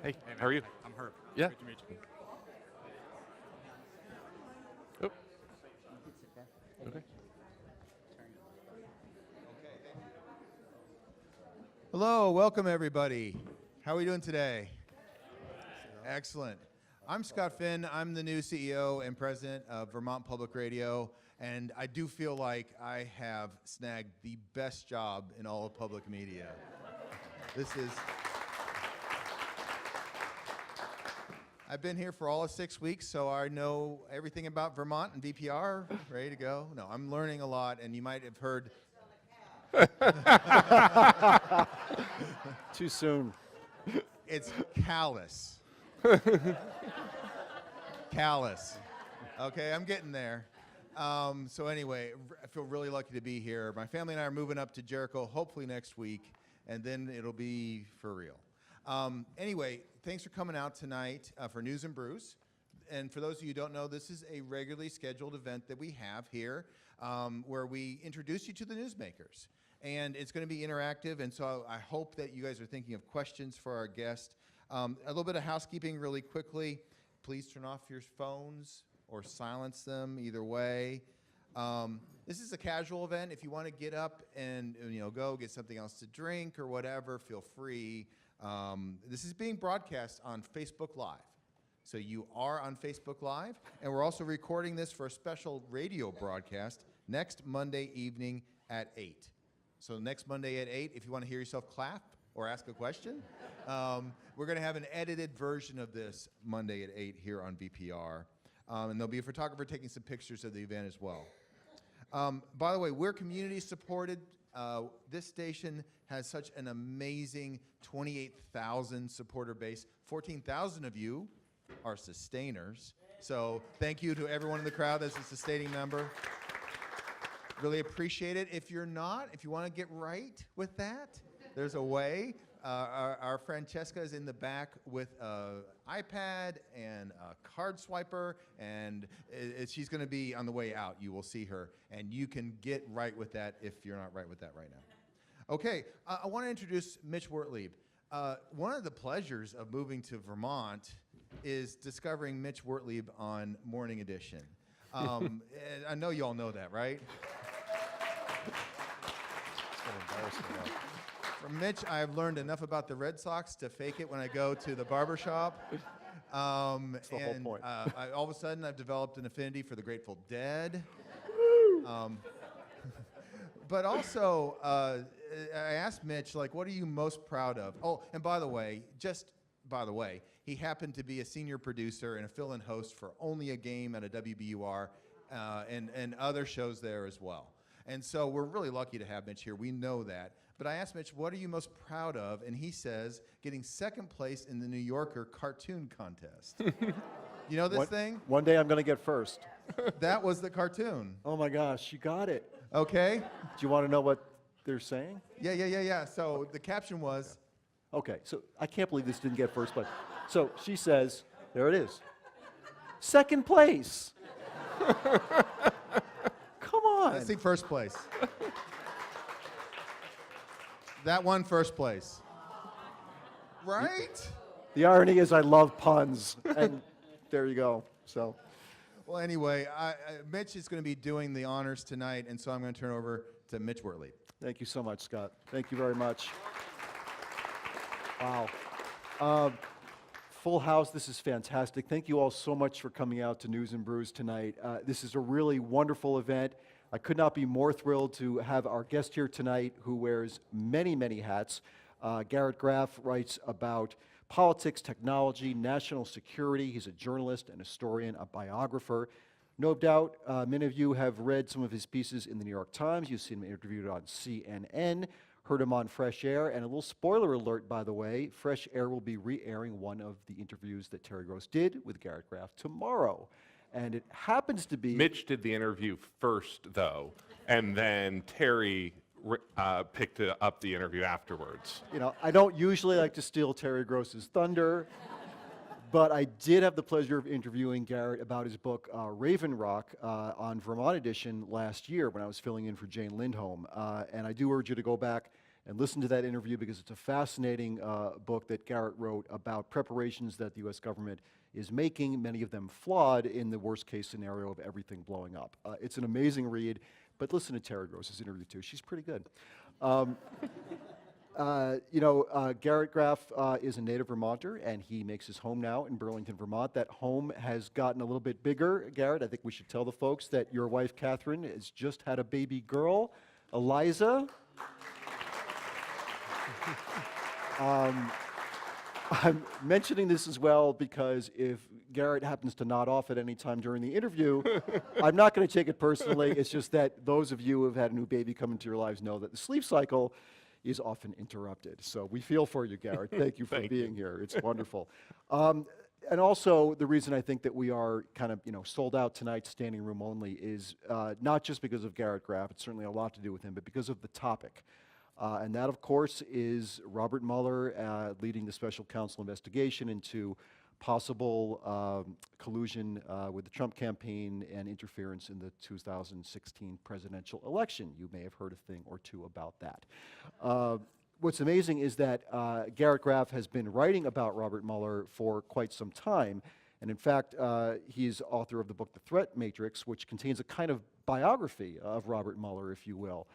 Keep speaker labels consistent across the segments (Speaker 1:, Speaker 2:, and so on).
Speaker 1: Hey, how are you?
Speaker 2: I'm Herb.
Speaker 1: Yeah.
Speaker 2: Good to meet you.
Speaker 1: Oh. Okay.
Speaker 3: Hello, welcome everybody. How are we doing today? Excellent. I'm Scott Finn. I'm the new CEO and president of Vermont Public Radio, and I do feel like I have snagged the best job in all of public media. I've been here for all of 6 weeks, so I know everything about Vermont and VPR. Ready to go? No, I'm learning a lot, and you might have heard.
Speaker 4: Too soon.
Speaker 3: It's callous. Callous. Okay, I'm getting there. So anyway, I feel really lucky to be here. My family and I are moving up to Jericho hopefully next week, and then it'll be for real. Anyway, thanks for coming out tonight for News and Brews. And for those of you who don't know, this is a regularly scheduled event that we have here where we introduce you to the newsmakers. And it's going to be interactive, and so I hope that you guys are thinking of questions for our guest. A little bit of housekeeping really quickly. Please turn off your phones or silence them, either way. This is a casual event. If you want to get up and go get something else to drink or whatever, feel free. This is being broadcast on Facebook Live. So you are on Facebook Live, and we're also recording this for a special radio broadcast next Monday evening at 8. So next Monday at 8, if you want to hear yourself clap or ask a question, we're going to have an edited version of this Monday at 8 here on VPR. And there'll be a photographer taking some pictures of the event as well. By the way, we're community supported. This station has such an amazing 28,000 supporter base. 14,000 of you are sustainers. So thank you to everyone in the crowd that's a sustaining member. Really appreciate it. If you're not, if you want to get right with that, there's a way. Our Francesca is in the back with an iPad and a card swiper, and she's going to be on the way out. You will see her, and you can get right with that if you're not right with that right now. Okay, I want to introduce Mitch Worley. One of the pleasures of moving to Vermont is discovering Mitch Worley on Morning Edition. And I know you all know that, right? From Mitch, I've learned enough about the Red Sox to fake it when I go to the barber shop.
Speaker 4: That's the whole point.
Speaker 3: All of a sudden, I've developed an affinity for the Grateful Dead. But also, I asked Mitch, what are you most proud of? Oh, and by the way, he happened to be a senior producer and a fill-in host for Only a Game at a WBUR and other shows there as well. And so we're really lucky to have Mitch here. We know that. But I asked Mitch, what are you most proud of? And he says, getting second place in the New Yorker cartoon contest. You know this thing?
Speaker 4: One day I'm going to get first.
Speaker 3: That was the cartoon.
Speaker 4: Oh my gosh, you got it.
Speaker 3: Okay.
Speaker 4: Do you want to know what they're saying?
Speaker 3: Yeah. So the caption was.
Speaker 4: Okay, so I can't believe this didn't get first place. So she says, there it is. Second place. Come on.
Speaker 3: Let's see first place. That won first place. Right?
Speaker 4: The irony is I love puns, and there you go. So,
Speaker 3: well, anyway, Mitch is going to be doing the honors tonight, and so I'm going to turn over to Mitch Worley.
Speaker 4: Thank you so much, Scott. Thank you very much. Wow. Full house. This is fantastic. Thank you all so much for coming out to News and Brews tonight. This is a really wonderful event. I could not be more thrilled to have our guest here tonight who wears many, many hats. Garrett Graff writes about politics, technology, national security. He's a journalist, an historian, a biographer. No doubt many of you have read some of his pieces in the New York Times. You've seen him interviewed on CNN, heard him on Fresh Air, and a little spoiler alert, by the way, Fresh Air will be re-airing one of the interviews that Terry Gross did with Garrett Graff tomorrow. And it happens to be...
Speaker 1: Mitch did the interview first, though, and then Terry picked up the interview afterwards.
Speaker 4: You know, I don't usually like to steal Terry Gross's thunder, but I did have the pleasure of interviewing Garrett about his book, Raven Rock, on Vermont Edition last year when I was filling in for Jane Lindholm. And I do urge you to go back and listen to that interview because it's a fascinating book that Garrett wrote about preparations that the U.S. government is making, many of them flawed, in the worst case scenario of everything blowing up. It's an amazing read, but listen to Terry Gross's interview too. She's pretty good. Garrett Graff is a native Vermonter, and he makes his home now in Burlington, Vermont. That home has gotten a little bit bigger, Garrett. I think we should tell the folks that your wife, Catherine, has just had a baby girl, Eliza. I'm mentioning this as well because if Garrett happens to nod off at any time during the interview, I'm not going to take it personally. It's just that those of you who have had a new baby come into your lives know that the sleep cycle is often interrupted. So we feel for you, Garrett. Thank you for being here. It's wonderful. And also, the reason I think that we are kind of sold out tonight, standing room only, is not just because of Garrett Graff. It's certainly a lot to do with him, but because of the topic. And that, of course, is Robert Mueller leading the special counsel investigation into possible collusion with the Trump campaign and interference in the 2016 presidential election. You may have heard a thing or two about that. What's amazing is that Garrett Graff has been writing about Robert Mueller for quite some time. And in fact, he's author of the book The Threat Matrix, which contains a kind of biography of Robert Mueller, if you will.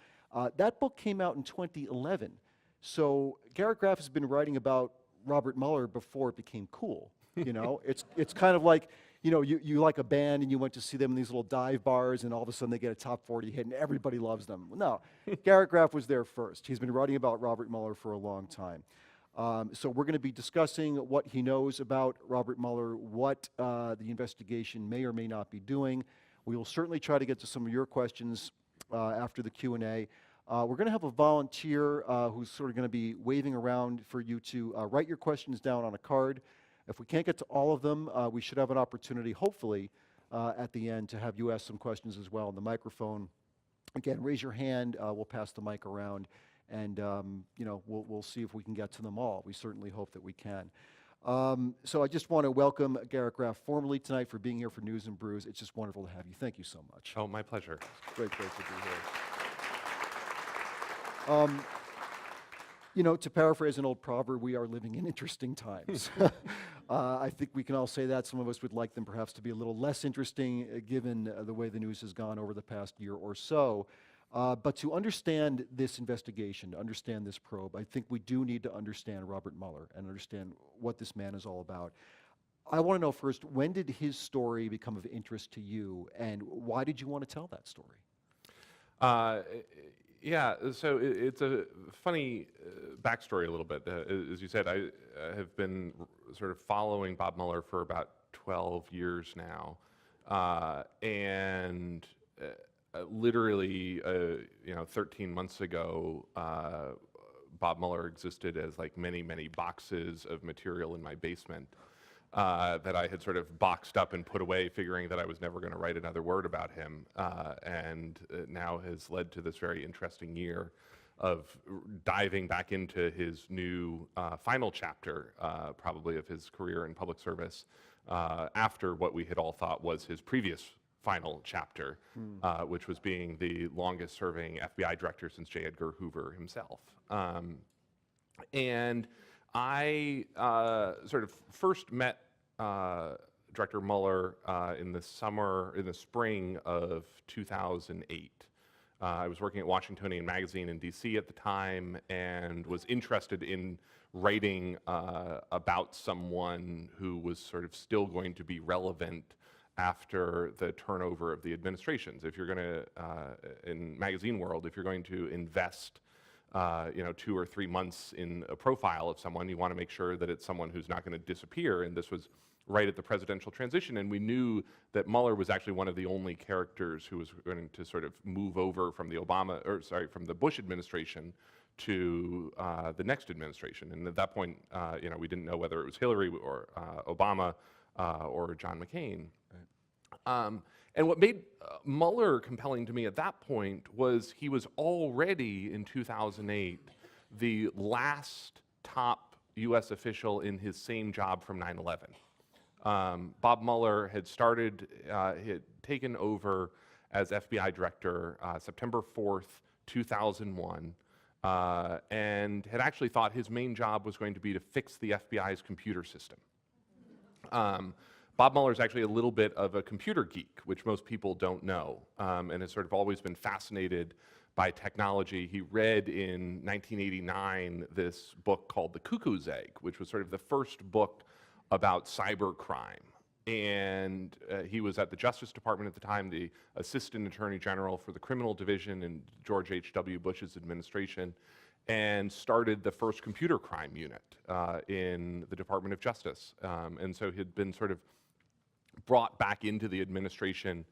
Speaker 4: That book came out in 2011. So Garrett Graff has been writing about Robert Mueller before it became cool. It's kind of like, you like a band and you went to see them in these little dive bars and all of a sudden they get a top 40 hit and everybody loves them. No, Garrett Graff was there first. He's been writing about Robert Mueller for a long time. So we're going to be discussing what he knows about Robert Mueller, what the investigation may or may not be doing. We will certainly try to get to some of your questions after the Q&A. We're going to have a volunteer who's sort of going to be waving around for you to write your questions down on a card. If we can't get to all of them, we should have an opportunity, hopefully, at the end to have you ask some questions as well on the microphone. Again, raise your hand. We'll pass the mic around, and we'll see if we can get to them all. We certainly hope that we can. So I just want to welcome Garrett Graff formally tonight for being here for News and Brews. It's just wonderful to have you. Thank you so much.
Speaker 1: Oh, my pleasure.
Speaker 4: Great to be here. To paraphrase an old proverb, we are living in interesting times. I think we can all say that. Some of us would like them perhaps to be a little less interesting given the way the news has gone over the past year or so. But to understand this investigation, to understand this probe, I think we do need to understand Robert Mueller and understand what this man is all about. I want to know first, when did his story become of interest to you, and why did you want to tell that story?
Speaker 1: Yeah, so it's a funny backstory a little bit. As you said, I have been sort of following Bob Mueller for about 12 years now. And literally, 13 months ago, Bob Mueller existed as like many, many boxes of material in my basement that I had sort of boxed up and put away, figuring that I was never going to write another word about him, and now has led to this very interesting year of diving back into his new final chapter, probably of his career in public service, after what we had all thought was his previous final chapter, which was being the longest-serving FBI director since J. Edgar Hoover himself. And I sort of first met Director Mueller in the spring of 2008. I was working at Washingtonian Magazine in DC at the time and was interested in writing about someone who was sort of still going to be relevant after the turnover of the administrations. If you're going to, in magazine world, if you're going to invest 2 or 3 months in a profile of someone, you want to make sure that it's someone who's not going to disappear, and this was right at the presidential transition, and we knew that Mueller was actually one of the only characters who was going to sort of move over from from the Bush administration to the next administration, and at that point, we didn't know whether it was Hillary or Obama or John McCain. And what made Mueller compelling to me at that point was he was already, in 2008, the last top U.S. official in his same job from 9/11. Bob Mueller had he had taken over as FBI director September 4th, 2001, and had actually thought his main job was going to be to fix the FBI's computer system. Bob Mueller is actually a little bit of a computer geek, which most people don't know, and has sort of always been fascinated by technology. He read in 1989 this book called The Cuckoo's Egg, which was sort of the first book about cybercrime. And he was at the Justice Department at the time, the Assistant Attorney General for the Criminal Division in George H.W. Bush's administration, and started the first computer crime unit in the Department of Justice. And so he'd been sort of brought back into the administration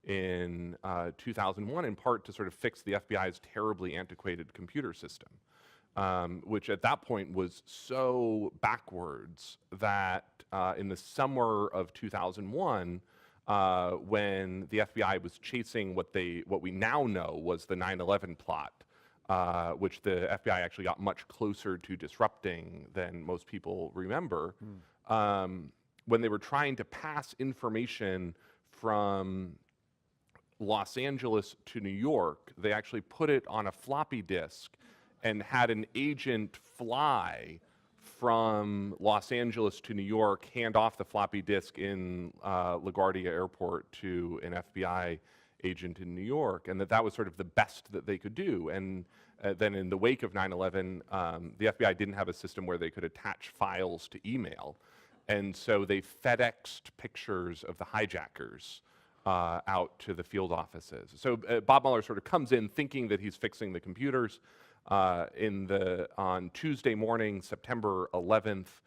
Speaker 1: in 2001, in part to sort of fix the FBI's terribly antiquated computer system, which at that point was so backwards that in the summer of 2001, when the FBI was chasing what we now know was the 9/11 plot, which the FBI actually got much closer to disrupting than most people remember, when they were trying to pass information from Los Angeles to New York, they actually put it on a floppy disk and had an agent fly from Los Angeles to New York, hand off the floppy disk in LaGuardia Airport to an FBI agent in New York, and that was sort of the best that they could do. And then in the wake of 9/11, the FBI didn't have a system where they could attach files to email, and so they FedExed pictures of the hijackers out to the field offices. So Bob Mueller sort of comes in thinking that he's fixing the computers. On Tuesday morning, September 11th,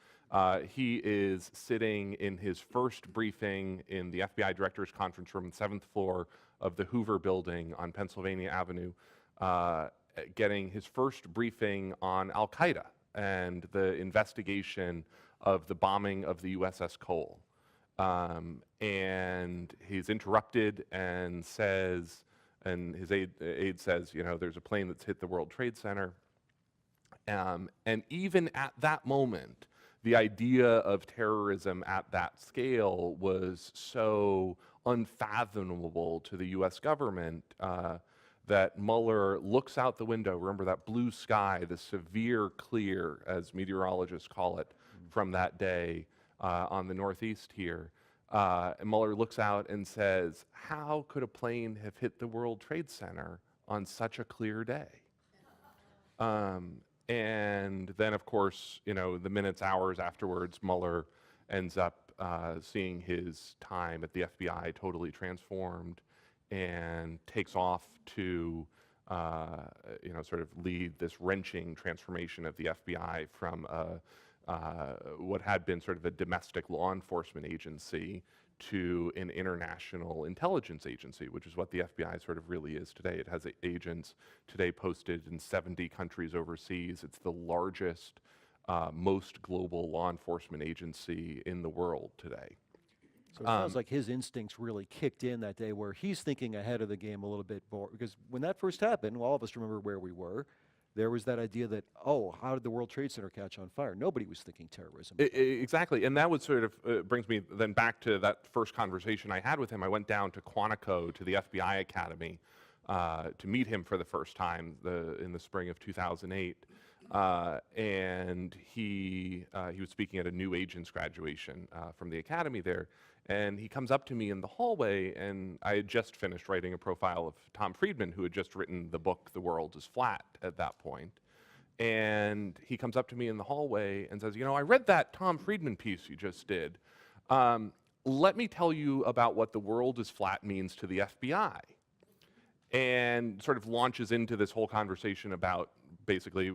Speaker 1: he is sitting in his first briefing in the FBI Director's Conference Room, 7th floor of the Hoover Building on Pennsylvania Avenue, getting his first briefing on Al-Qaeda and the investigation of the bombing of the USS Cole. And he's interrupted and says, and his aide says, there's a plane that's hit the World Trade Center. And even at that moment, the idea of terrorism at that scale was so unfathomable to the US government that Mueller looks out the window, remember that blue sky, the severe clear, as meteorologists call it, from that day on the Northeast here. And Mueller looks out and says, how could a plane have hit the World Trade Center on such a clear day? And then, of course, the minutes, hours afterwards, Mueller ends up seeing his time at the FBI totally transformed and takes off to, sort of lead this wrenching transformation of the FBI from what had been sort of a domestic law enforcement agency to an international intelligence agency, which is what the FBI sort of really is today. It has agents today posted in 70 countries overseas. It's the largest, most global law enforcement agency in the world today.
Speaker 4: So it sounds like his instincts really kicked in that day, where he's thinking ahead of the game a little bit more. Because when that first happened, all of us remember where we were. There was that idea that, how did the World Trade Center catch on fire? Nobody was thinking terrorism.
Speaker 1: Exactly, and that would sort of brings me then back to that first conversation I had with him. I went down to Quantico, to the FBI Academy, to meet him for the first time in the spring of 2008. And he was speaking at a new agents graduation from the academy there. And he comes up to me in the hallway, and I had just finished writing a profile of Tom Friedman, who had just written the book, The World is Flat, at that point. And he comes up to me in the hallway and says, I read that Tom Friedman piece you just did. Let me tell you about what the world is flat means to the FBI. And sort of launches into this whole conversation about basically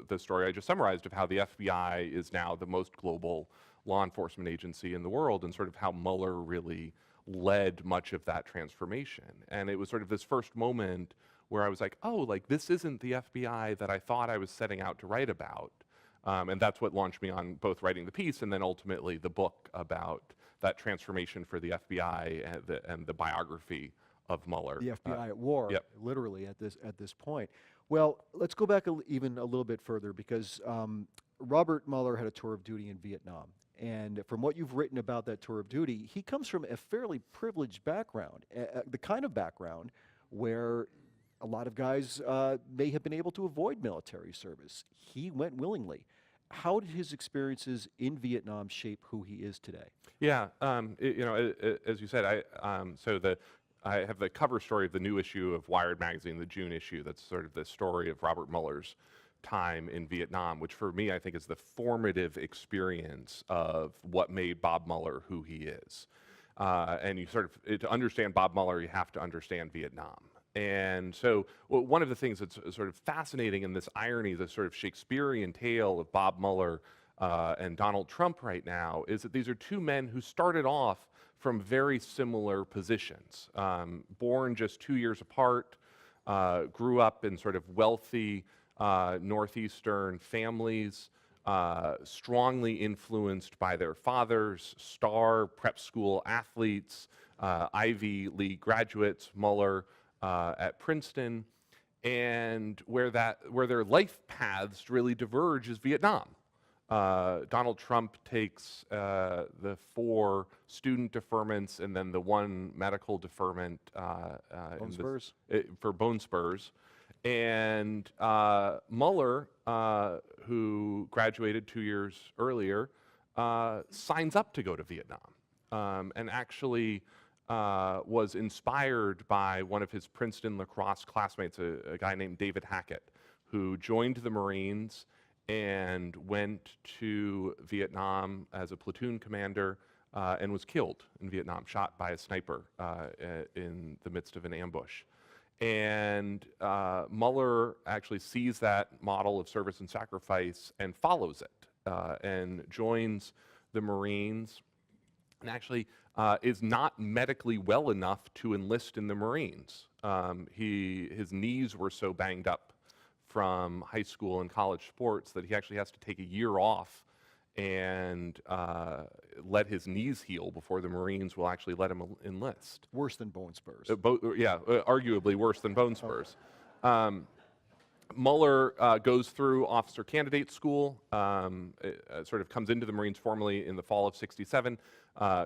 Speaker 1: the story I just summarized of how the FBI is now the most global law enforcement agency in the world, and sort of how Mueller really led much of that transformation. And it was sort of this first moment where I was like, this isn't the FBI that I thought I was setting out to write about. And that's what launched me on both writing the piece and then ultimately the book about that transformation for the FBI and the biography of Mueller.
Speaker 4: The FBI at war,
Speaker 1: yep.
Speaker 4: Literally at this point. Well, let's go back even a little bit further, because Robert Mueller had a tour of duty in Vietnam. And from what you've written about that tour of duty, he comes from a fairly privileged background, the kind of background where a lot of guys may have been able to avoid military service. He went willingly. How did his experiences in Vietnam shape who he is today?
Speaker 1: Yeah, as you said, I have the cover story of the new issue of Wired magazine, the June issue. That's sort of the story of Robert Mueller's time in Vietnam, which for me I think is the formative experience of what made Bob Mueller who he is. And you to understand Bob Mueller, you have to understand Vietnam. And so one of the things that's sort of fascinating in this irony, this sort of Shakespearean tale of Bob Mueller and Donald Trump right now, is that these are two men who started off from very similar positions. Born just 2 years apart, grew up in sort of wealthy Northeastern families, strongly influenced by their fathers, star prep school athletes, Ivy League graduates, Mueller at Princeton, and where their life paths really diverge is Vietnam. Donald Trump takes the 4 student deferments and then the 1 medical deferment for bone spurs. And Mueller, who graduated 2 years earlier, signs up to go to Vietnam and actually was inspired by one of his Princeton lacrosse classmates, a guy named David Hackett, who joined the Marines and went to Vietnam as a platoon commander and was killed in Vietnam, shot by a sniper in the midst of an ambush. And Mueller actually sees that model of service and sacrifice and follows it and joins the Marines, and actually is not medically well enough to enlist in the Marines. His knees were so banged up from high school and college sports that he actually has to take a year off and let his knees heal before the Marines will actually let him enlist.
Speaker 4: Worse than bone spurs.
Speaker 1: Arguably worse than bone spurs. Mueller goes through officer candidate school, sort of comes into the Marines formally in the fall of '67,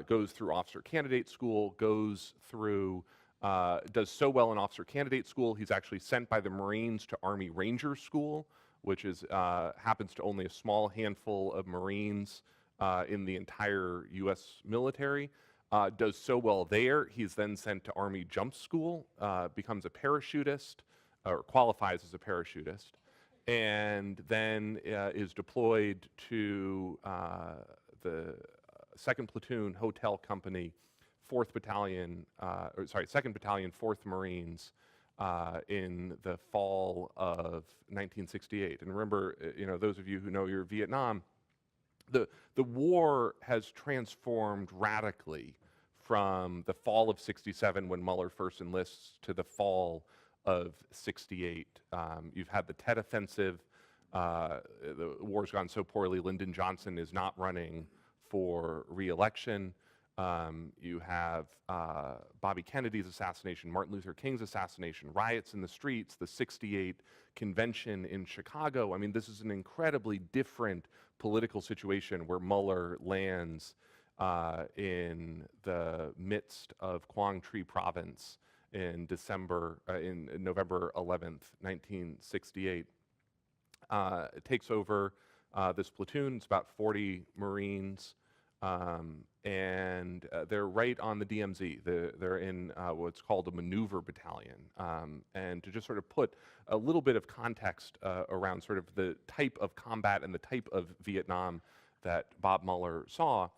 Speaker 1: goes through officer candidate school, goes through, does so well in officer candidate school, he's actually sent by the Marines to Army Ranger School, which is happens to only a small handful of Marines in the entire U.S. military. Does so well there, he's then sent to Army Jump School, becomes a parachutist, or qualifies as a parachutist, and then is deployed to the 2nd Platoon Hotel Company, 2nd Battalion, 4th Marines, in the fall of 1968. And remember, those of you who know your Vietnam, the war has transformed radically from the fall of '67 when Mueller first enlists to the fall of '68. You've had the Tet Offensive. The war's gone so poorly, Lyndon Johnson is not running for re-election. You have Bobby Kennedy's assassination, Martin Luther King's assassination, riots in the streets, the '68 convention in Chicago. I mean, this is an incredibly different political situation where Mueller lands in the midst of Quang Tri province in November 11th, 1968. It takes over this platoon. It's about 40 Marines. And they're right on the DMZ. They're in what's called a maneuver battalion. And to just sort of put a little bit of context around sort of the type of combat and the type of Vietnam that Bob Mueller saw,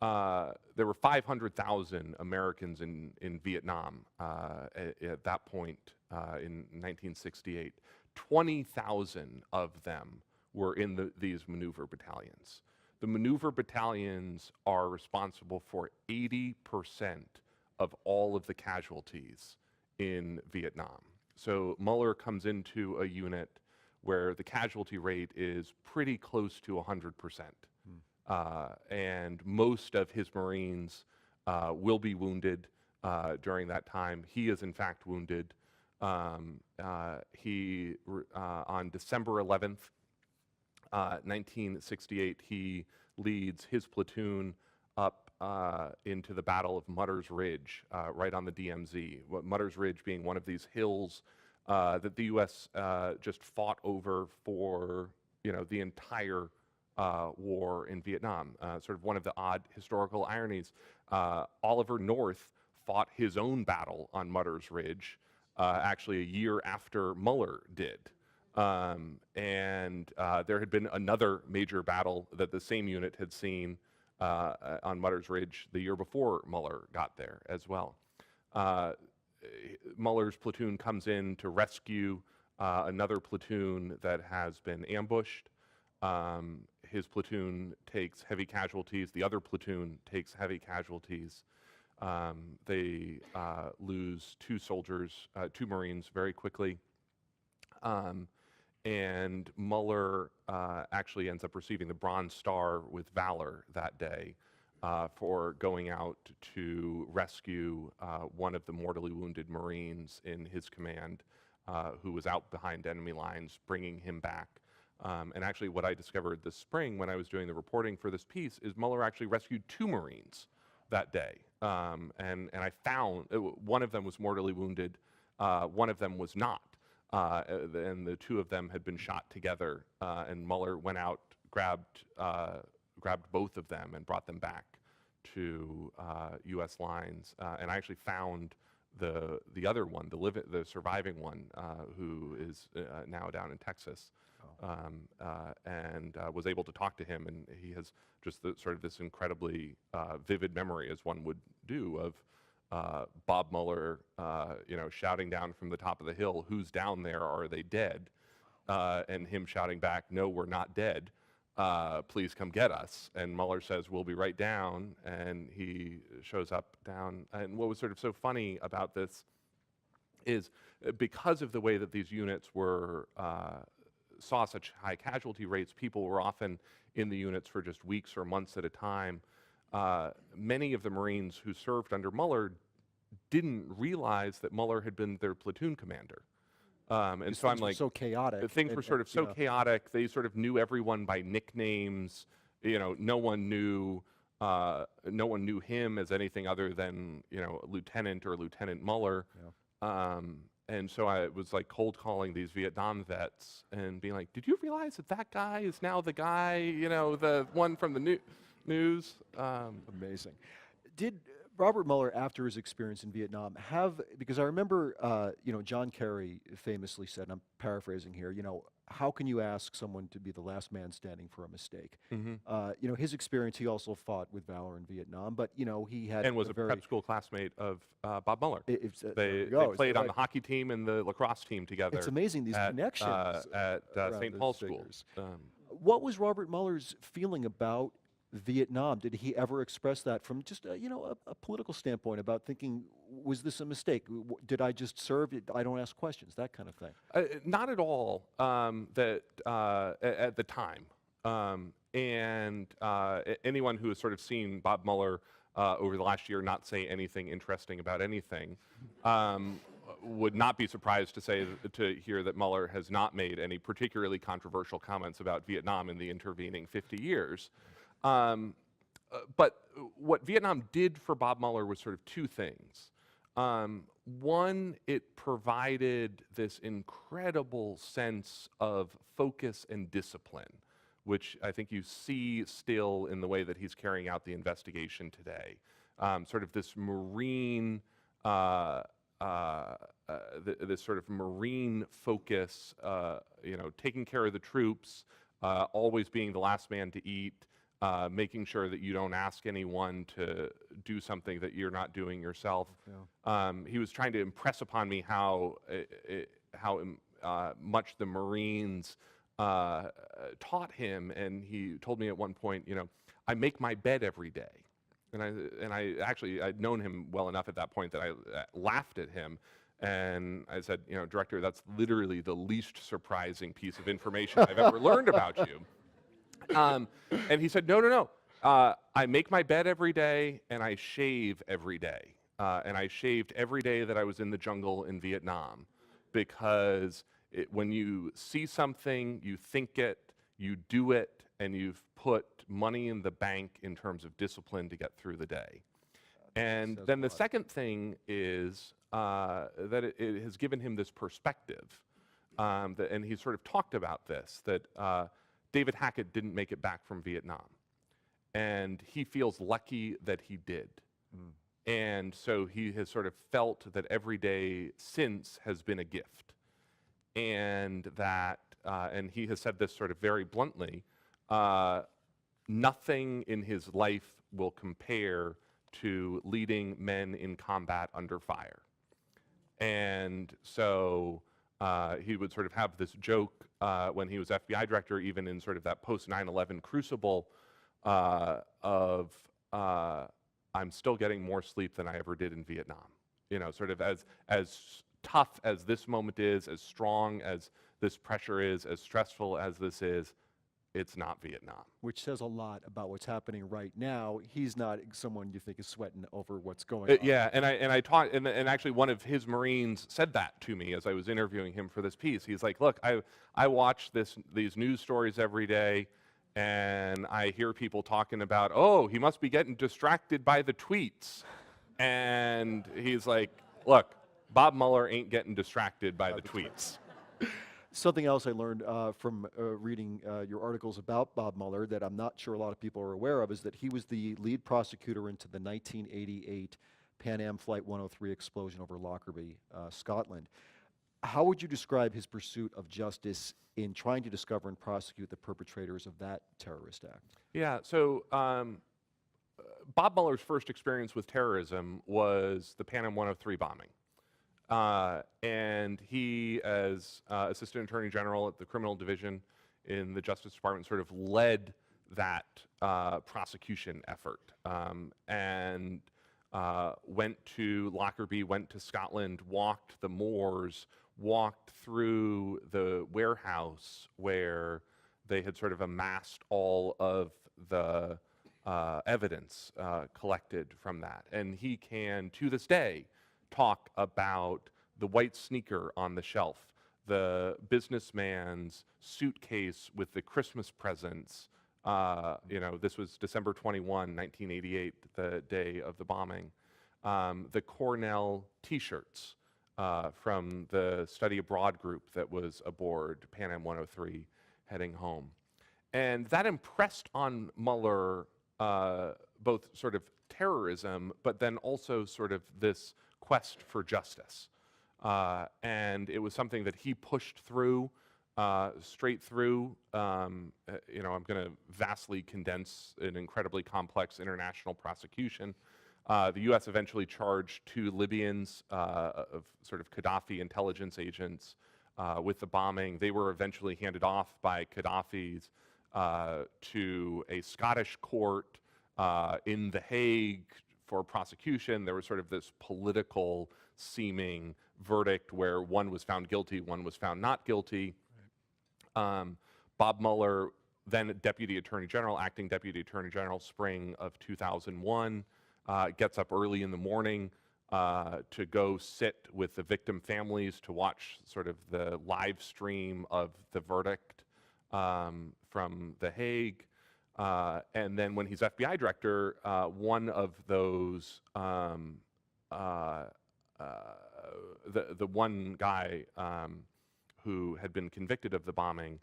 Speaker 1: there were 500,000 Americans in Vietnam at that point in 1968. 20,000 of them were in these maneuver battalions. The maneuver battalions are responsible for 80% of all of the casualties in Vietnam. So Mueller comes into a unit where the casualty rate is pretty close to 100%. And most of his Marines will be wounded during that time. He is in fact wounded. On December 11th, 1968, he leads his platoon up into the Battle of Mutter's Ridge, right on the DMZ. Mutter's Ridge being one of these hills that the U.S. Just fought over for the entire war in Vietnam. Sort of one of the odd historical ironies. Oliver North fought his own battle on Mutter's Ridge actually a year after Muller did. And there had been another major battle that the same unit had seen on Mutter's Ridge the year before Muller got there as well. Muller's platoon comes in to rescue another platoon that has been ambushed. His platoon takes heavy casualties. The other platoon takes heavy casualties. They lose 2 soldiers, 2 Marines very quickly. And Muller actually ends up receiving the Bronze Star with Valor that day for going out to rescue one of the mortally wounded Marines in his command who was out behind enemy lines, bringing him back. And actually what I discovered this spring when I was doing the reporting for this piece is Muller actually rescued 2 Marines that day. And I found one of them was mortally wounded, one of them was not. And the 2 of them had been shot together, and Muller went out, grabbed both of them and brought them back to U.S. lines. And I actually found the other one, the surviving one, who is now down in Texas, and was able to talk to him. And he has just sort of this incredibly vivid memory, as one would do, of Bob Mueller, shouting down from the top of the hill, "Who's down there? Are they dead?" And him shouting back, "No, we're not dead. Please come get us." And Mueller says, "We'll be right down." And he shows up down. And what was sort of so funny about this is because of the way that these units saw such high casualty rates, people were often in the units for just weeks or months at a time. Many of the Marines who served under Mueller didn't realize that Mueller had been their platoon commander. And so I'm like,
Speaker 4: so chaotic.
Speaker 1: Things were sort of so chaotic. They sort of knew everyone by nicknames. No one knew him as anything other than Lieutenant or Lieutenant Mueller. Yeah. And so I was like cold calling these Vietnam vets and being like, "Did you realize that guy is now the guy, the one from the news?"
Speaker 4: Amazing. Did Robert Mueller, after his experience in Vietnam, because I remember, John Kerry famously said, and I'm paraphrasing here, how can you ask someone to be the last man standing for a mistake? Mm-hmm. His experience, he also fought with valor in Vietnam, but, he had
Speaker 1: and was a prep school classmate of Bob Mueller. They
Speaker 4: go.
Speaker 1: played on the hockey team and the lacrosse team together.
Speaker 4: It's amazing, these connections
Speaker 1: at St. Paul's School.
Speaker 4: What was Robert Mueller's feeling about Vietnam? Did he ever express that from just a political standpoint about thinking, was this a mistake? Did I just serve? I don't ask questions, that kind of thing.
Speaker 1: Not at all. At the time, and anyone who has sort of seen Bob Mueller over the last year not say anything interesting about anything would not be surprised to hear that Mueller has not made any particularly controversial comments about Vietnam in the intervening 50 years. But what Vietnam did for Bob Mueller was sort of 2 things. One, it provided this incredible sense of focus and discipline, which I think you see still in the way that he's carrying out the investigation today. Sort of this Marine, this sort of Marine focus, taking care of the troops, always being the last man to eat, making sure that you don't ask anyone to do something that you're not doing yourself. Yeah. He was trying to impress upon me how much the Marines taught him, and he told me at one point, "I make my bed every day." And I'd known him well enough at that point that I laughed at him. And I said, "Director, that's literally the least surprising piece of information I've ever learned about you." And he said, no. I make my bed every day, and I shave every day. And I shaved every day that I was in the jungle in Vietnam, because when you see something, you think it, you do it, and you've put money in the bank in terms of discipline to get through the day. And then the second thing is it has given him this perspective, and he sort of talked about this, that David Hackett didn't make it back from Vietnam, and he feels lucky that he did. And so he has sort of felt that every day since has been a gift, and that, and he has said this sort of very bluntly, nothing in his life will compare to leading men in combat under fire. And so he would sort of have this joke when he was FBI director, even in sort of that post 9/11 crucible of I'm still getting more sleep than I ever did in Vietnam. You know, sort of as tough as this moment is, as strong as this pressure is, as stressful as this is, it's not Vietnam.
Speaker 4: Which says a lot about what's happening right now. He's not someone you think is sweating over what's going on.
Speaker 1: Yeah, and I taught, and actually one of his Marines said that to me as I was interviewing him for this piece. He's like, look, I watch these news stories every day, and I hear people talking about, oh, he must be getting distracted by the tweets. And he's like, look, Bob Mueller ain't getting distracted by the tweets.
Speaker 4: Something else I learned from reading your articles about Bob Mueller that I'm not sure a lot of people are aware of is that he was the lead prosecutor into the 1988 Pan Am Flight 103 explosion over Lockerbie, Scotland. How would you describe his pursuit of justice in trying to discover and prosecute the perpetrators of that terrorist act?
Speaker 1: Yeah, so Bob Mueller's first experience with terrorism was the Pan Am 103 bombing. And he, as Assistant Attorney General at the Criminal Division in the Justice Department, sort of led that prosecution effort, and went to Lockerbie, went to Scotland, walked the moors, walked through the warehouse where they had sort of amassed all of the evidence collected from that. And he can, to this day, talk about the white sneaker on the shelf, the businessman's suitcase with the Christmas presents. You know, this was December 21, 1988, the day of the bombing. The Cornell T-shirts from the study abroad group that was aboard Pan Am 103 heading home. And that impressed on Mueller both sort of terrorism, but then also sort of this quest for justice. And it was something that he pushed through, straight through. You know, I'm going to vastly condense an incredibly complex international prosecution. The U.S. eventually charged 2 Libyans of sort of Gaddafi intelligence agents with the bombing. They were eventually handed off by Gaddafi's to a Scottish court in The Hague for prosecution. There was sort of this political seeming verdict where one was found guilty, one was found not guilty. Bob Mueller, then Deputy Attorney General, acting Deputy Attorney General, spring of 2001, gets up early in the morning to go sit with the victim families to watch sort of the live stream of the verdict from The Hague. And then when he's FBI director, one of those, the one guy who had been convicted of the bombing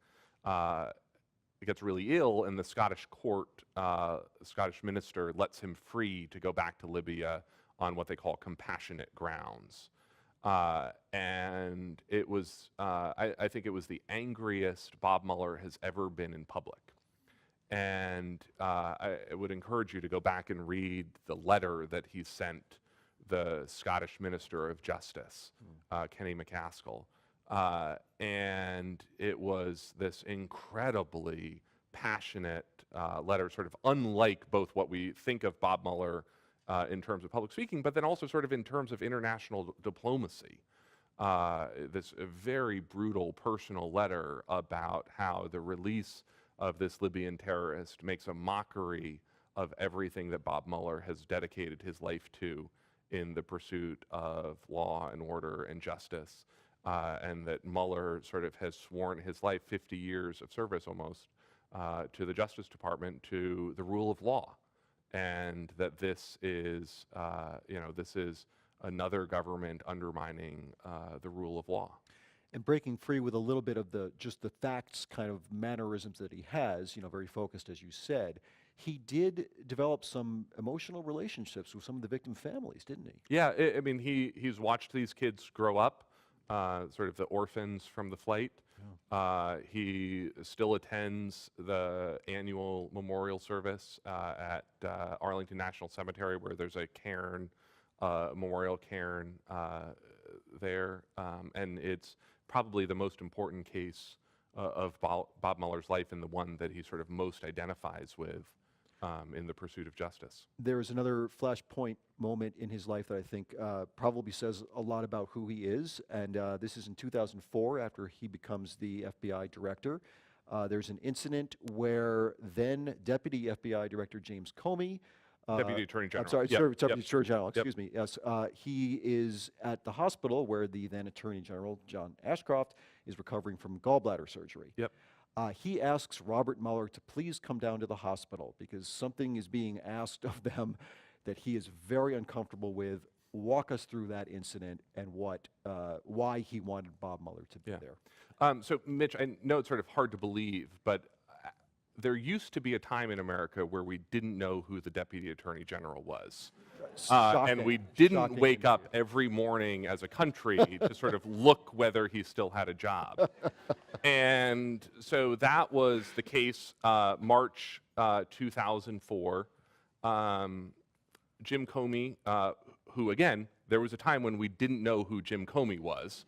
Speaker 1: gets really ill, and the Scottish court, Scottish minister, lets him free to go back to Libya on what they call compassionate grounds. And it was, I think it was the angriest Bob Mueller has ever been in public. And I would encourage you to go back and read the letter that he sent the Scottish Minister of Justice, Kenny McCaskill. And it was this incredibly passionate letter, sort of unlike both what we think of Bob Mueller in terms of public speaking, but then also sort of in terms of international diplomacy. This very brutal personal letter about how the release of this Libyan terrorist makes a mockery of everything that Bob Mueller has dedicated his life to in the pursuit of law and order and justice, and that Mueller sort of has sworn his life, 50 years of service almost, to the Justice Department, to the rule of law, and that this is, you know, this is another government undermining the rule of law.
Speaker 4: And breaking free with a little bit of just the facts kind of mannerisms that he has, very focused, as you said. He did develop some emotional relationships with some of the victim families, didn't he?
Speaker 1: Yeah, I mean, he's watched these kids grow up, sort of the orphans from the flight. He still attends the annual memorial service at Arlington National Cemetery, where there's a cairn, memorial cairn there, and it's probably the most important case of Bob Mueller's life, and the one that he sort of most identifies with in the pursuit of justice.
Speaker 4: There is another flashpoint moment in his life that I think probably says a lot about who he is, and this is in 2004 after he becomes the FBI director. There's an incident where then Deputy FBI Director James Comey,
Speaker 1: Deputy Attorney General.
Speaker 4: I'm sorry,
Speaker 1: Yep,
Speaker 4: Deputy
Speaker 1: yep.
Speaker 4: Attorney General,
Speaker 1: Yep.
Speaker 4: excuse me. Yes, he is at the hospital where the then Attorney General, John Ashcroft, is recovering from gallbladder surgery.
Speaker 1: Yep.
Speaker 4: He asks Robert Mueller to please come down to the hospital because something is being asked of them that he is very uncomfortable with. Walk us through that incident and why he wanted Bob Mueller to be there.
Speaker 1: So, Mitch, I know it's sort of hard to believe, but there used to be a time in America where we didn't know who the Deputy Attorney General was. And we didn't
Speaker 4: Shocking
Speaker 1: wake up
Speaker 4: indeed.
Speaker 1: every morning as a country to sort of look whether he still had a job. And so that was the case March 2004. Jim Comey, who again, there was a time when we didn't know who Jim Comey was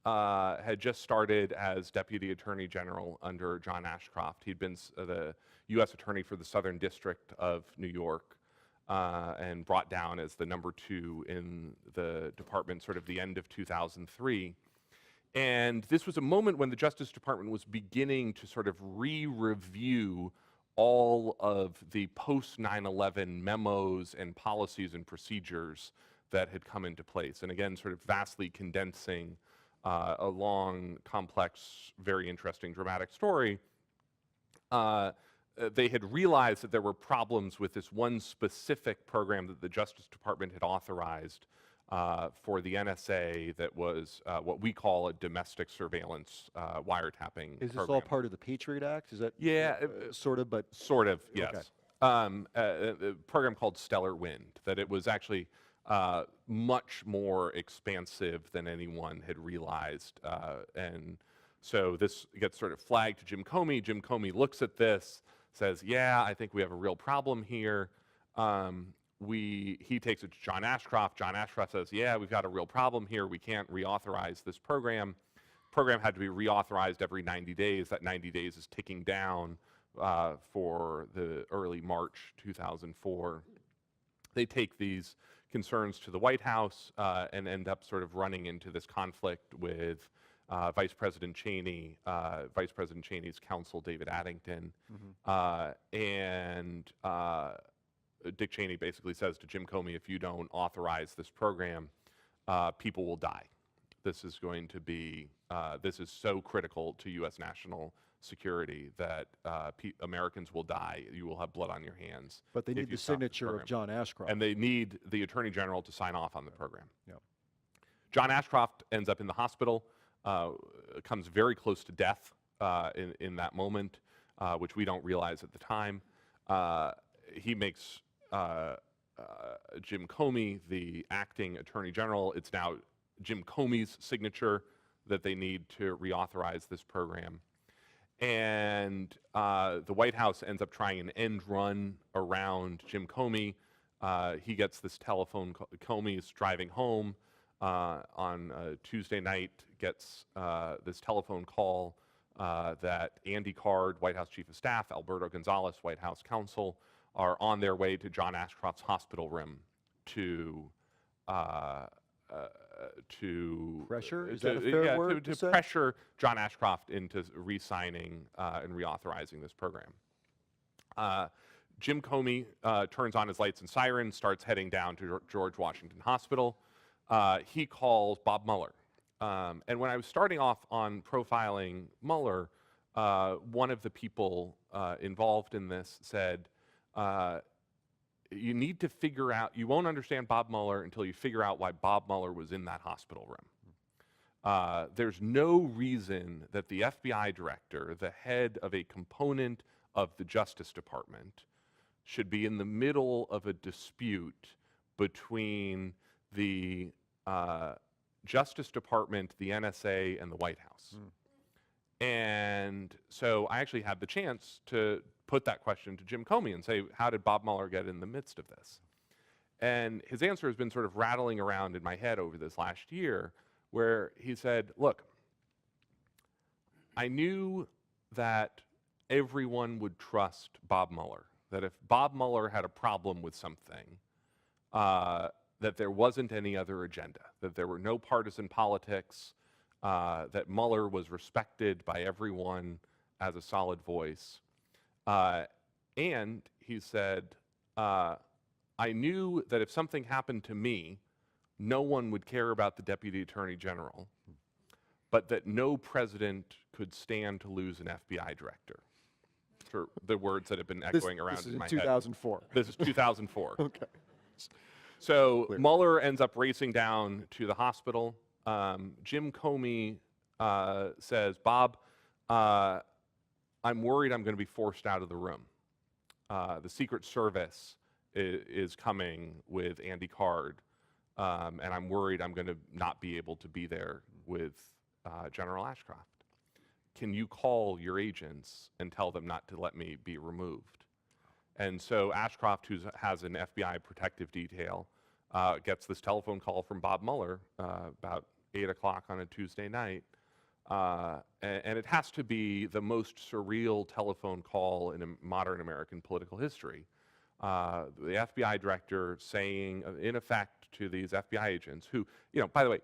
Speaker 1: had just started as Deputy Attorney General under John Ashcroft. He'd been the U.S. Attorney for the Southern District of New York and brought down as the number 2 in the department sort of the end of 2003. And this was a moment when the Justice Department was beginning to sort of re-review all of the post-9/11 memos and policies and procedures that had come into place. And again, sort of vastly condensing a long, complex, very interesting, dramatic story. They had realized that there were problems with this one specific program that the Justice Department had authorized for the NSA that was what we call a domestic surveillance wiretapping
Speaker 4: Is this
Speaker 1: program.
Speaker 4: all part of the Patriot Act? Is that sort of, but
Speaker 1: Sort of, yes.
Speaker 4: Okay.
Speaker 1: A program called Stellar Wind, that it was actually much more expansive than anyone had realized. And so this gets sort of flagged to Jim Comey. Jim Comey looks at this, says, yeah, I think we have a real problem here. He takes it to John Ashcroft. John Ashcroft says, yeah, we've got a real problem here. We can't reauthorize this program. Program had to be reauthorized every 90 days. That 90 days is ticking down for the early March 2004. They take these concerns to the White House and end up sort of running into this conflict with Vice President Cheney, Vice President Cheney's counsel, David Addington. And Dick Cheney basically says to Jim Comey, if you don't authorize this program, people will die. This is going to be, this is so critical to U.S. national security that Americans will die. You will have blood on your hands.
Speaker 4: But they
Speaker 1: if
Speaker 4: need
Speaker 1: you
Speaker 4: the
Speaker 1: stop this
Speaker 4: signature of
Speaker 1: program.
Speaker 4: John Ashcroft.
Speaker 1: And they need the Attorney General to sign off on the program.
Speaker 4: Yep.
Speaker 1: John Ashcroft ends up in the hospital, comes very close to death in that moment, which we don't realize at the time. He makes Jim Comey the acting Attorney General. It's now Jim Comey's signature that they need to reauthorize this program. And the White House ends up trying an end run around Jim Comey. He gets this telephone call. Comey's driving home on a Tuesday night, gets this telephone call that Andy Card, White House Chief of Staff, Alberto Gonzales, White House Counsel, are on their way to John Ashcroft's hospital room to
Speaker 4: Pressure? Is that a fair word to say?
Speaker 1: pressure John Ashcroft into re-signing and reauthorizing this program. Jim Comey turns on his lights and sirens, starts heading down to George Washington Hospital. He calls Bob Mueller. And when I was starting off on profiling Mueller, one of the people involved in this said, you need to figure out, you won't understand Bob Mueller until you figure out why Bob Mueller was in that hospital room. There's no reason that the FBI director, the head of a component of the Justice Department, should be in the middle of a dispute between the Justice Department, the NSA, and the White House. And so I actually had the chance to put that question to Jim Comey and say, how did Bob Mueller get in the midst of this? And his answer has been sort of rattling around in my head over this last year, where he said, look, I knew that everyone would trust Bob Mueller, that if Bob Mueller had a problem with something, that there wasn't any other agenda, that there were no partisan politics, that Mueller was respected by everyone as a solid voice. And he said, I knew that if something happened to me, no one would care about the Deputy Attorney General, but that no president could stand to lose an FBI director. For the words that have been echoing around in my head.
Speaker 4: This is 2004.
Speaker 1: This is 2004.
Speaker 4: Okay.
Speaker 1: So
Speaker 4: Clear.
Speaker 1: Mueller ends up racing down to the hospital. Jim Comey says, Bob, I'm worried I'm going to be forced out of the room. The Secret Service is coming with Andy Card, and I'm worried I'm going to not be able to be there with General Ashcroft. Can you call your agents and tell them not to let me be removed? And so Ashcroft, who has an FBI protective detail, gets this telephone call from Bob Mueller about 8 o'clock on a Tuesday night. And it has to be the most surreal telephone call in modern American political history. The FBI director saying, in effect, to these FBI agents, who, by the way,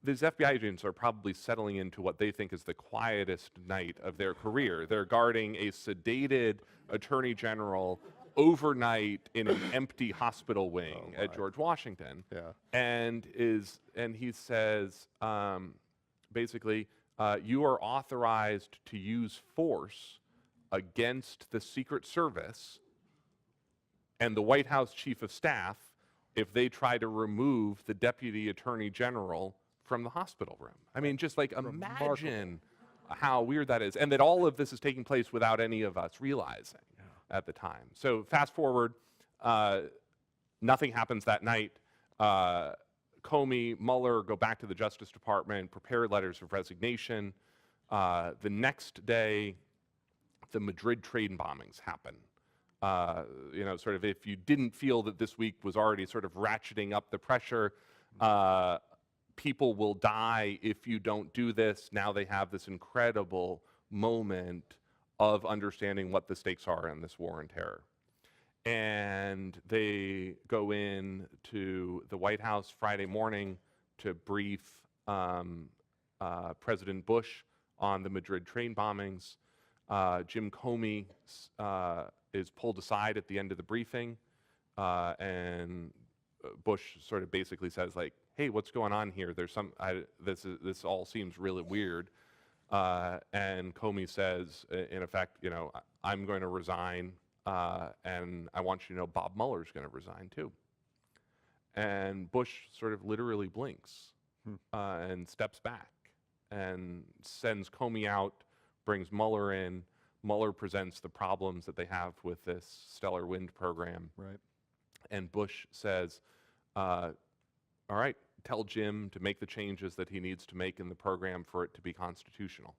Speaker 1: these FBI agents are probably settling into what they think is the quietest night of their career. They're guarding a sedated attorney general overnight in an empty hospital wing at George Washington.
Speaker 4: Yeah.
Speaker 1: And he says, basically, you are authorized to use force against the Secret Service and the White House Chief of Staff if they try to remove the Deputy Attorney General from the hospital room. I mean, just like imagine how weird that is, and that all of this is taking place without any of us realizing at the time. So fast forward, nothing happens that night. Comey, Mueller go back to the Justice Department, prepare letters of resignation. The next day, the Madrid train bombings happen. Sort of if you didn't feel that this week was already sort of ratcheting up the pressure, people will die if you don't do this. Now they have this incredible moment of understanding what the stakes are in this war on terror. And they go in to the White House Friday morning to brief President Bush on the Madrid train bombings. Jim Comey is pulled aside at the end of the briefing, and Bush sort of basically says, like, hey, what's going on here? There's this all seems really weird. And Comey says, in effect, I'm going to resign, and I want you to know Bob Mueller's going to resign too. And Bush sort of literally blinks and steps back and sends Comey out, brings Mueller in. Mueller presents the problems that they have with this stellar wind program.
Speaker 4: Right. And
Speaker 1: Bush says, all right, tell Jim to make the changes that he needs to make in the program for it to be constitutional.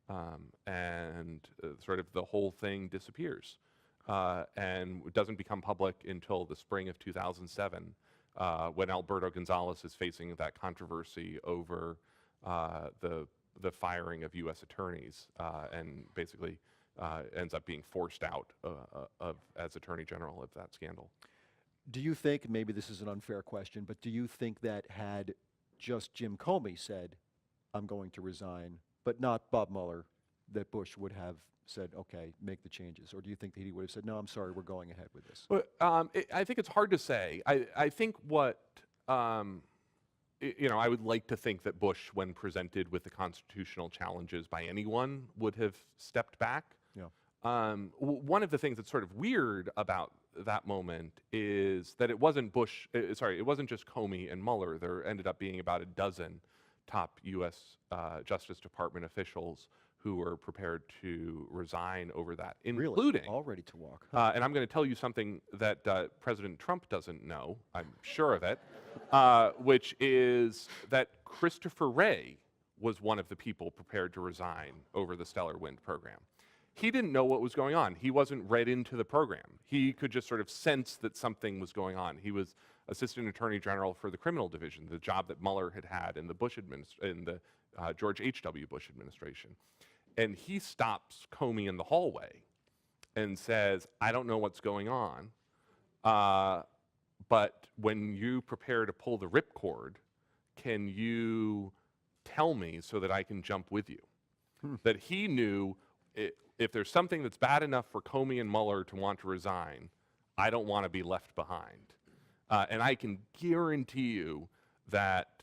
Speaker 1: Sort of the whole thing disappears. And it doesn't become public until the spring of 2007, when Alberto Gonzales is facing that controversy over the firing of U.S. attorneys, and basically ends up being forced out as Attorney General of that scandal.
Speaker 4: Do you think, maybe this is an unfair question, but do you think that had just Jim Comey said, I'm going to resign, but not Bob Mueller, that Bush would have said, okay, make the changes? Or do you think that he would have said, no, I'm sorry, we're going ahead with this?
Speaker 1: Well, I think it's hard to say. I think what, I would like to think that Bush, when presented with the constitutional challenges by anyone, would have stepped back.
Speaker 4: Yeah.
Speaker 1: One of the things that's sort of weird about that moment is that it wasn't it wasn't just Comey and Mueller. There ended up being about a dozen top U.S. Justice Department officials who were prepared to resign over that, including
Speaker 4: Really? All ready to walk.
Speaker 1: and I'm going to tell you something that President Trump doesn't know, I'm sure of it, which is that Christopher Wray was one of the people prepared to resign over the Stellar Wind program. He didn't know what was going on. He wasn't read into the program. He could just sort of sense that something was going on. He was Assistant Attorney General for the Criminal Division, the job that Mueller had in the George H.W. Bush administration. And he stops Comey in the hallway and says, I don't know what's going on, but when you prepare to pull the ripcord, can you tell me so that I can jump with you? That he knew if there's something that's bad enough for Comey and Mueller to want to resign, I don't want to be left behind. And I can guarantee you that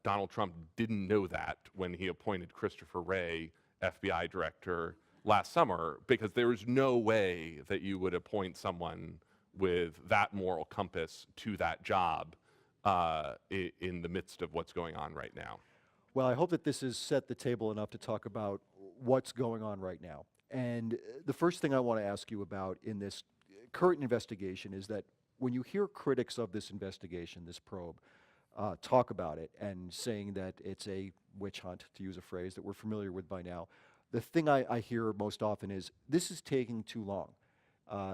Speaker 1: Donald Trump didn't know that when he appointed Christopher Wray FBI director last summer, because there was no way that you would appoint someone with that moral compass to that job in the midst of what's going on right now.
Speaker 4: Well, I hope that this has set the table enough to talk about what's going on right now. And the first thing I want to ask you about in this current investigation is that when you hear critics of this investigation, this probe, talk about it and saying that it's a witch hunt, to use a phrase that we're familiar with by now, the thing I hear most often is, this is taking too long.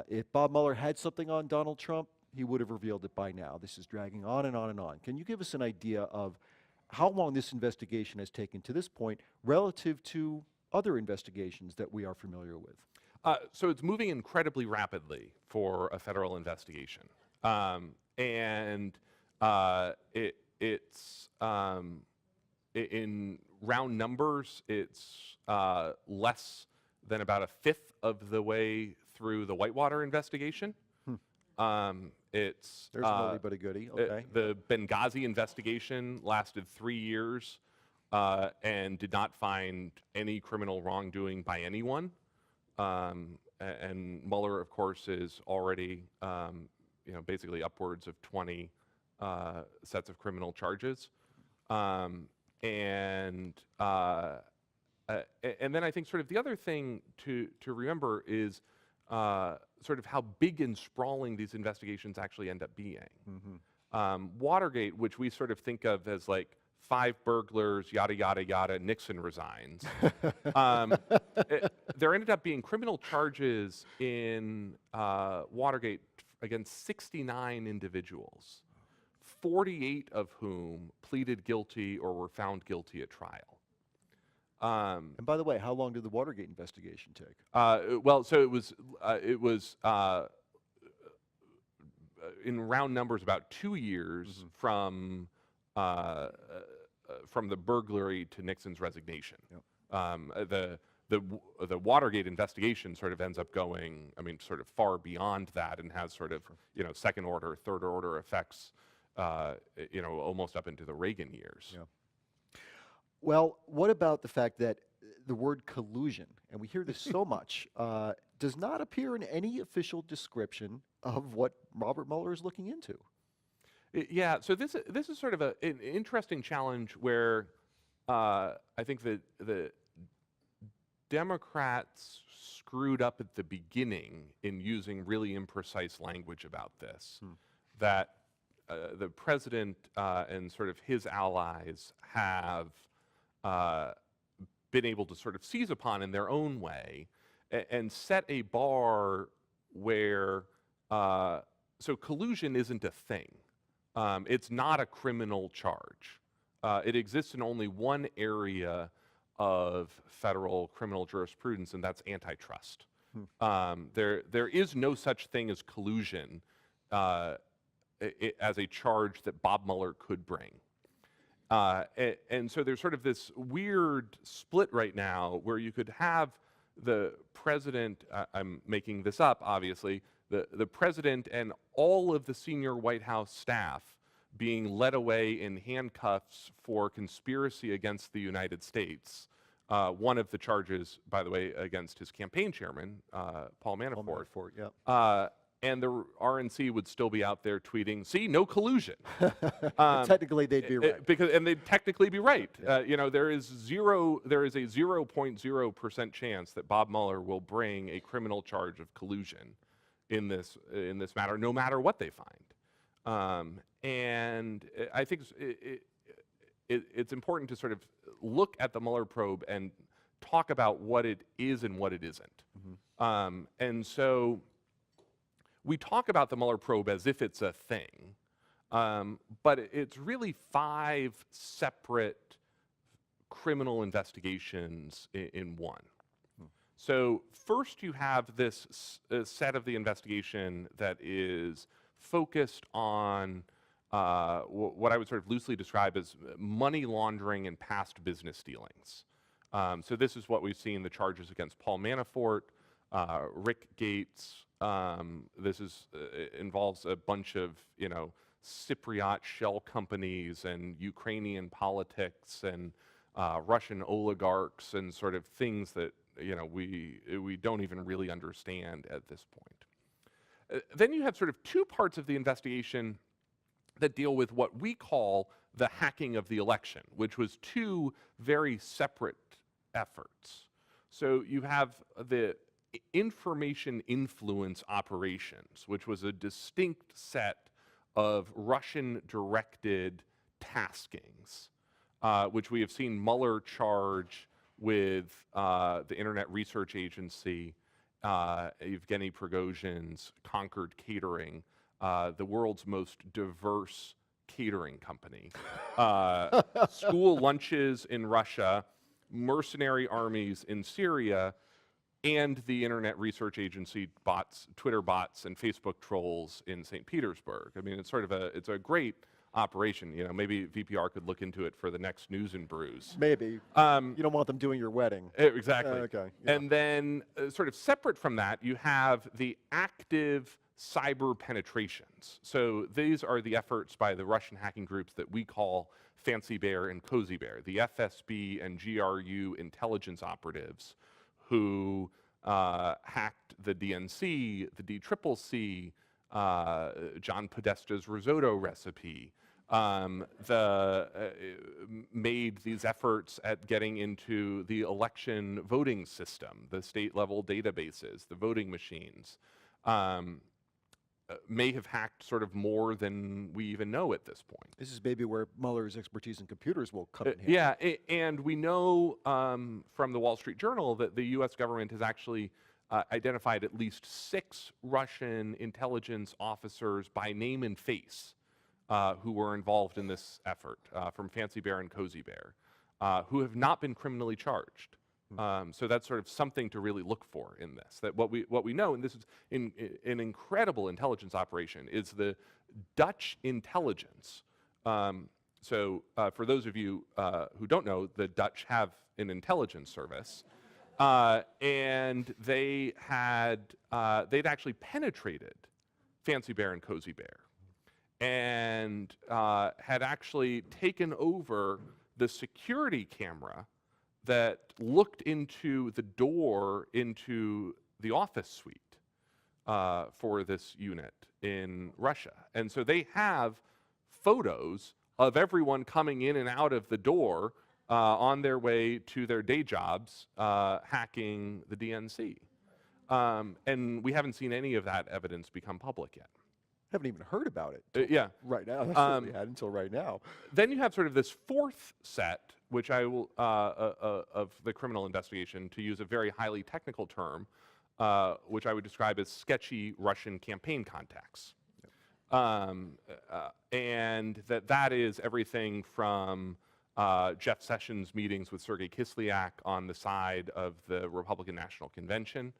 Speaker 4: If Bob Mueller had something on Donald Trump, he would have revealed it by now. This is dragging on and on and on. Can you give us an idea of how long this investigation has taken to this point relative to other investigations that we are familiar with?
Speaker 1: So it's moving incredibly rapidly for a federal investigation. And it's in round numbers, it's less than about a fifth of the way through the Whitewater investigation. There's
Speaker 4: an oldie but a goodie. Okay.
Speaker 1: The Benghazi investigation lasted 3 years and did not find any criminal wrongdoing by anyone. And Mueller, of course, is already, basically upwards of 20 sets of criminal charges. And then I think sort of the other thing to remember is sort of how big and sprawling these investigations actually end up being. Watergate, which we sort of think of as like 5 burglars, yada, yada, yada, Nixon resigns. There ended up being criminal charges in Watergate against 69 individuals, 48 of whom pleaded guilty or were found guilty at trial.
Speaker 4: And by the way, how long did the Watergate investigation take?
Speaker 1: Well, so it was in round numbers about 2 years from the burglary to Nixon's resignation. The Watergate investigation sort of ends up going, sort of far beyond that, and has sort of second order, third order effects, almost up into the Reagan years.
Speaker 4: Well, what about the fact that the word collusion, and we hear this so much, does not appear in any official description of what Robert Mueller is looking into?
Speaker 1: Yeah, so this is sort of an interesting challenge where I think that the Democrats screwed up at the beginning in using really imprecise language about this. That the president and sort of his allies have been able to sort of seize upon in their own way and set a bar where, so collusion isn't a thing. It's not a criminal charge. It exists in only one area of federal criminal jurisprudence, and that's antitrust. There is no such thing as collusion as a charge that Bob Mueller could bring. And so there's sort of this weird split right now where you could have the president, I'm making this up obviously, the president and all of the senior White House staff being led away in handcuffs for conspiracy against the United States. One of the charges, by the way, against his campaign chairman, Paul Manafort. and the RNC would still be out there tweeting, "See, no collusion."
Speaker 4: Technically, they'd be right.
Speaker 1: And they'd technically be right. There is a 0.0% chance that Bob Mueller will bring a criminal charge of collusion in this matter, no matter what they find. And I think it's important to sort of look at the Mueller probe and talk about what it is and what it isn't. And so we talk about the Mueller probe as if it's a thing, but it's really 5 separate criminal investigations in one. So first you have this set of the investigation that is focused on what I would sort of loosely describe as money laundering and past business dealings. So this is what we've seen, the charges against Paul Manafort, Rick Gates. This involves a bunch of, Cypriot shell companies and Ukrainian politics and Russian oligarchs and sort of things that, we don't even really understand at this point. Then you have sort of 2 parts of the investigation that deal with what we call the hacking of the election, which was 2 very separate efforts. So you have the information influence operations, which was a distinct set of Russian-directed taskings, which we have seen Mueller charge with the Internet Research Agency, Evgeny Prigozhin's Concord Catering, the world's most diverse catering company, school lunches in Russia, mercenary armies in Syria, and the Internet Research Agency bots, Twitter bots, and Facebook trolls in St. Petersburg. I mean, it's sort of it's a great operation. Maybe VPR could look into it for the next News and Brews.
Speaker 4: Maybe. You don't want them doing your wedding.
Speaker 1: Exactly.
Speaker 4: Okay. Yeah.
Speaker 1: And then, sort of separate from that, you have the active cyber penetrations. So these are the efforts by the Russian hacking groups that we call Fancy Bear and Cozy Bear, the FSB and GRU intelligence operatives who hacked the DNC, the DCCC, John Podesta's risotto recipe, made these efforts at getting into the election voting system, the state-level databases, the voting machines, may have hacked sort of more than we even know at this point.
Speaker 4: This is maybe where Mueller's expertise in computers will come in handy.
Speaker 1: Yeah, and we know from the Wall Street Journal that the U.S. government has actually identified at least 6 Russian intelligence officers by name and face who were involved in this effort, from Fancy Bear and Cozy Bear, who have not been criminally charged. So that's sort of something to really look for in this. That what we know, and this is an incredible intelligence operation, is the Dutch intelligence. So for those of you who don't know, the Dutch have an intelligence service, and they'd actually penetrated Fancy Bear and Cozy Bear, and had actually taken over the security camera that looked into the door into the office suite for this unit in Russia. And so they have photos of everyone coming in and out of the door on their way to their day jobs hacking the DNC. And we haven't seen any of that evidence become public yet.
Speaker 4: Haven't even heard about it.
Speaker 1: Yeah.
Speaker 4: Right now. I certainly had until right now.
Speaker 1: Then you have sort of this 4th set, which I will, of the criminal investigation, to use a very highly technical term, which I would describe as sketchy Russian campaign contacts. And that is everything from Jeff Sessions' meetings with Sergei Kislyak on the side of the Republican National Convention,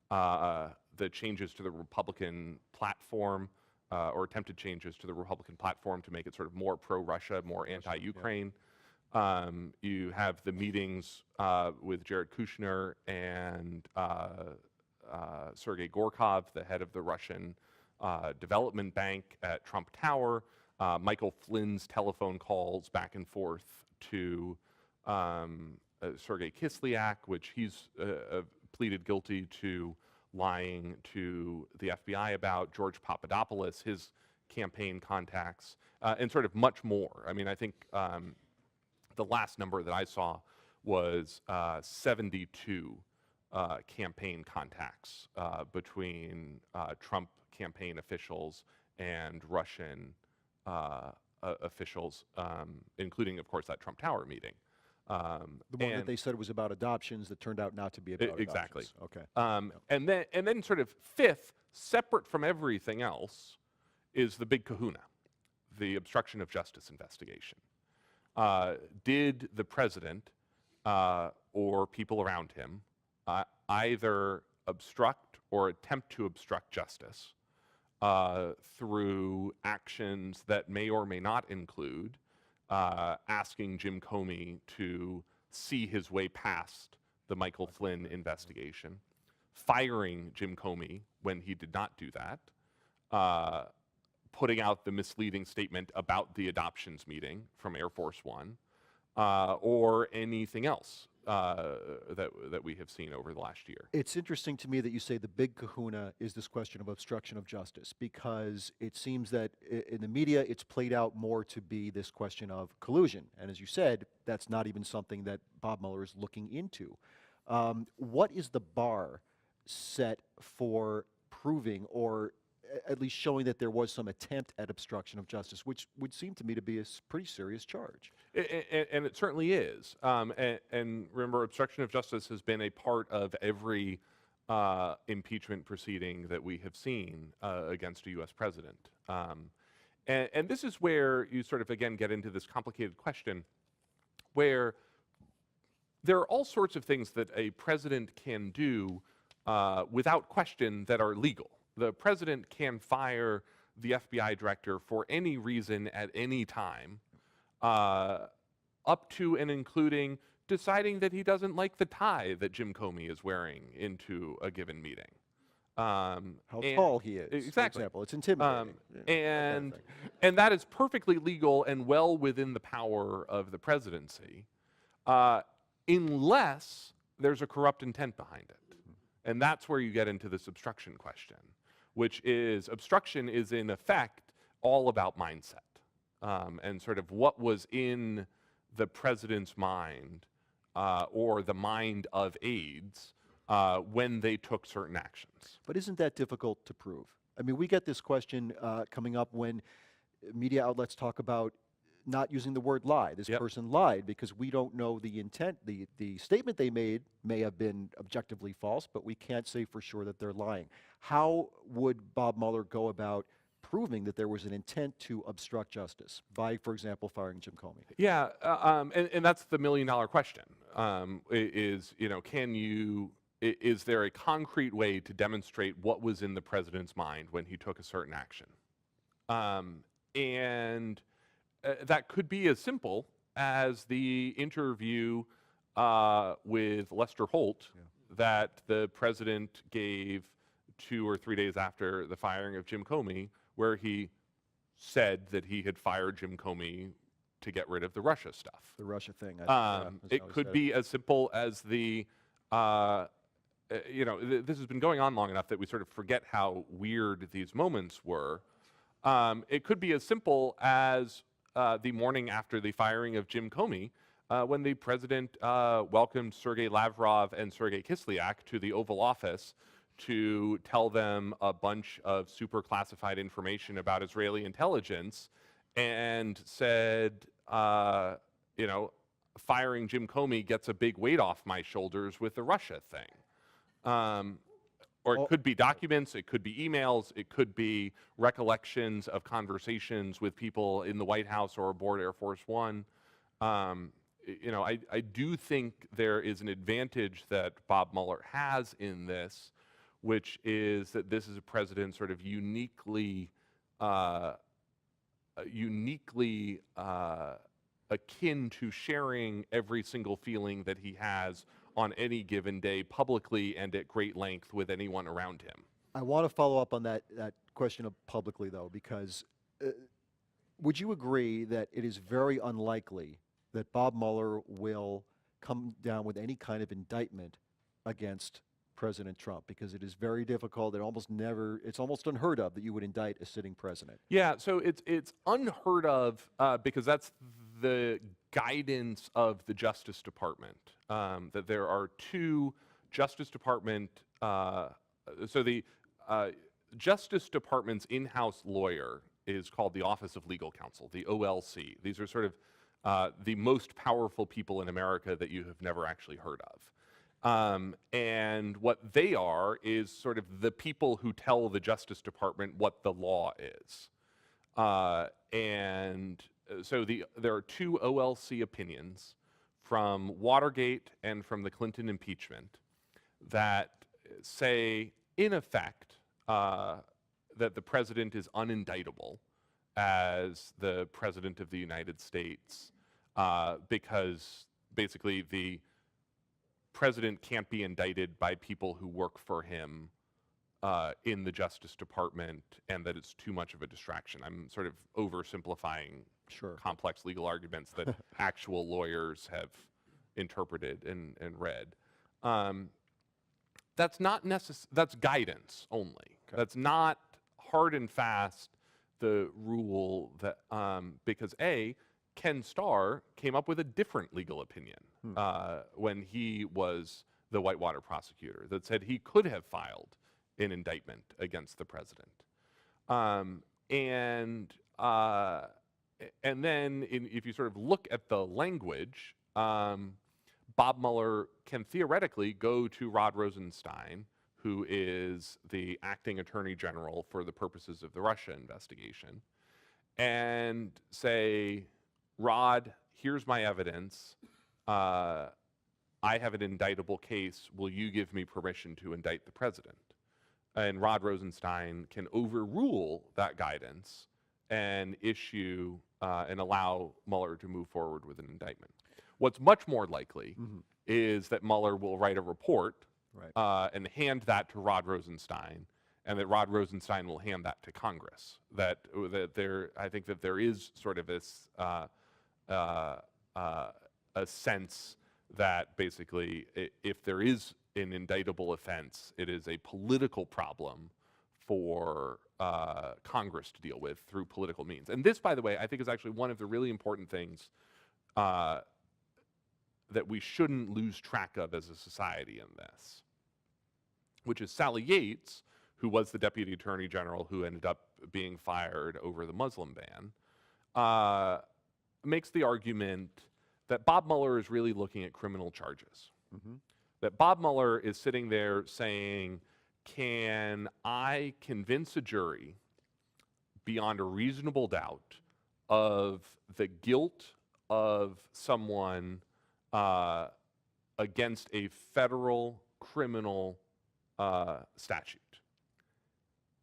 Speaker 1: the changes to the Republican platform, or attempted changes to the Republican platform to make it sort of more pro-Russia, more anti-Ukraine. You have the meetings with Jared Kushner and Sergei Gorkov, the head of the Russian Development Bank at Trump Tower, Michael Flynn's telephone calls back and forth to Sergei Kislyak, which he's pleaded guilty to lying to the FBI about, George Papadopoulos, his campaign contacts, and sort of much more. I mean, I think the last number that I saw was 72 campaign contacts between Trump campaign officials and Russian officials, including, of course, that Trump Tower meeting.
Speaker 4: The one that they said was about adoptions that turned out not to be about
Speaker 1: exactly.
Speaker 4: adoptions. Okay.
Speaker 1: And then sort of fifth, separate from everything else, is the big kahuna, the obstruction of justice investigation. Did the president or people around him either obstruct or attempt to obstruct justice through actions that may or may not include asking Jim Comey to see his way past the Michael Flynn investigation, firing Jim Comey when he did not do that, putting out the misleading statement about the adoptions meeting from Air Force One, or anything else that we have seen over the last year.
Speaker 4: It's interesting to me that you say the big kahuna is this question of obstruction of justice, because it seems that in the media it's played out more to be this question of collusion. And as you said, that's not even something that Bob Mueller is looking into. What is the bar set for proving, or at least showing, that there was some attempt at obstruction of justice, which would seem to me to be a pretty serious charge?
Speaker 1: And it certainly is. And remember, obstruction of justice has been a part of every impeachment proceeding that we have seen against a U.S. president. And this is where you sort of, again, get into this complicated question where there are all sorts of things that a president can do without question that are legal. The president can fire the FBI director for any reason at any time, up to and including deciding that he doesn't like the tie that Jim Comey is wearing into a given meeting.
Speaker 4: How tall he is,
Speaker 1: exactly.
Speaker 4: for example. It's intimidating.
Speaker 1: And that is perfectly legal and well within the power of the presidency, unless there's a corrupt intent behind it. And that's where you get into this obstruction question, which is, obstruction is in effect all about mindset, and sort of what was in the president's mind or the mind of aides when they took certain actions.
Speaker 4: But isn't that difficult to prove? I mean, we get this question coming up when media outlets talk about not using the word lie. This person lied because we don't know the intent. The statement they made may have been objectively false, but we can't say for sure that they're lying. How would Bob Mueller go about proving that there was an intent to obstruct justice by, for example, firing Jim Comey?
Speaker 1: Yeah, and that's the million-dollar question. Is there a concrete way to demonstrate what was in the president's mind when he took a certain action? And that could be as simple as the interview with Lester Holt that the president gave 2 or 3 days after the firing of Jim Comey, where he said that he had fired Jim Comey to get rid of the Russia stuff.
Speaker 4: The Russia thing.
Speaker 1: It could be as simple as this has been going on long enough that we sort of forget how weird these moments were. It could be as simple as the morning after the firing of Jim Comey, when the president welcomed Sergei Lavrov and Sergei Kislyak to the Oval Office to tell them a bunch of super classified information about Israeli intelligence, and said, firing Jim Comey gets a big weight off my shoulders with the Russia thing. Or it could be documents, it could be emails, it could be recollections of conversations with people in the White House or aboard Air Force One. I do think there is an advantage that Bob Mueller has in this, which is that this is a president sort of uniquely akin to sharing every single feeling that he has on any given day publicly and at great length with anyone around him.
Speaker 4: I want to follow up on that question of publicly, though, because would you agree that it is very unlikely that Bob Mueller will come down with any kind of indictment against President Trump? Because it is very difficult and it's almost unheard of that you would indict a sitting president.
Speaker 1: Yeah, so it's unheard of because that's the guidance of the Justice Department, that there are two Justice Department, so the Justice Department's in-house lawyer is called the Office of Legal Counsel, the OLC. These are sort of the most powerful people in America that you have never actually heard of. And what they are is sort of the people who tell the Justice Department what the law is. So there are two OLC opinions from Watergate and from the Clinton impeachment that say, in effect, that the president is unindictable as the president of the United States because basically the president can't be indicted by people who work for him in the Justice Department, and that it's too much of a distraction. I'm sort of oversimplifying complex legal arguments that actual lawyers have interpreted and read. That's not that's guidance only. Okay. That's not hard and fast the rule that because Ken Starr came up with a different legal opinion when he was the Whitewater prosecutor that said he could have filed an indictment against the president. And then if you sort of look at the language, Bob Mueller can theoretically go to Rod Rosenstein, who is the acting attorney general for the purposes of the Russia investigation, and say, Rod, here's my evidence. I have an indictable case. Will you give me permission to indict the president? And Rod Rosenstein can overrule that guidance and issue and allow Mueller to move forward with an indictment. What's much more likely is that Mueller will write a report and hand that to Rod Rosenstein, and that Rod Rosenstein will hand that to Congress. I think that there is sort of this a sense that basically if there is an indictable offense, it is a political problem for Congress to deal with through political means. And this, by the way, I think is actually one of the really important things that we shouldn't lose track of as a society in this, which is Sally Yates, who was the Deputy Attorney General who ended up being fired over the Muslim ban, makes the argument that Bob Mueller is really looking at criminal charges. That Bob Mueller is sitting there saying, can I convince a jury beyond a reasonable doubt of the guilt of someone against a federal criminal statute?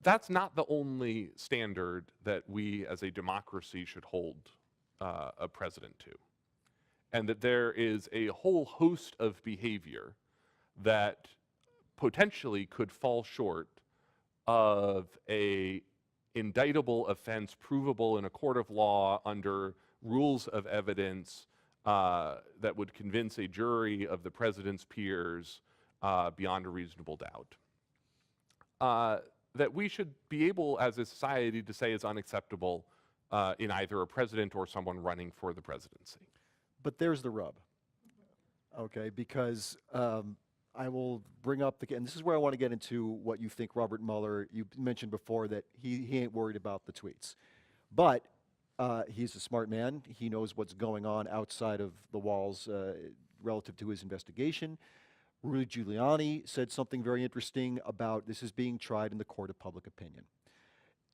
Speaker 1: That's not the only standard that we as a democracy should hold a president to. And that there is a whole host of behavior that potentially could fall short of a indictable offense provable in a court of law under rules of evidence that would convince a jury of the president's peers beyond a reasonable doubt. That we should be able as a society to say is unacceptable in either a president or someone running for the presidency.
Speaker 4: But there's the rub, okay? Because I will bring up and this is where I want to get into what you think Robert Mueller, you mentioned before that he ain't worried about the tweets. But he's a smart man. He knows what's going on outside of the walls relative to his investigation. Rudy Giuliani said something very interesting about this is being tried in the court of public opinion.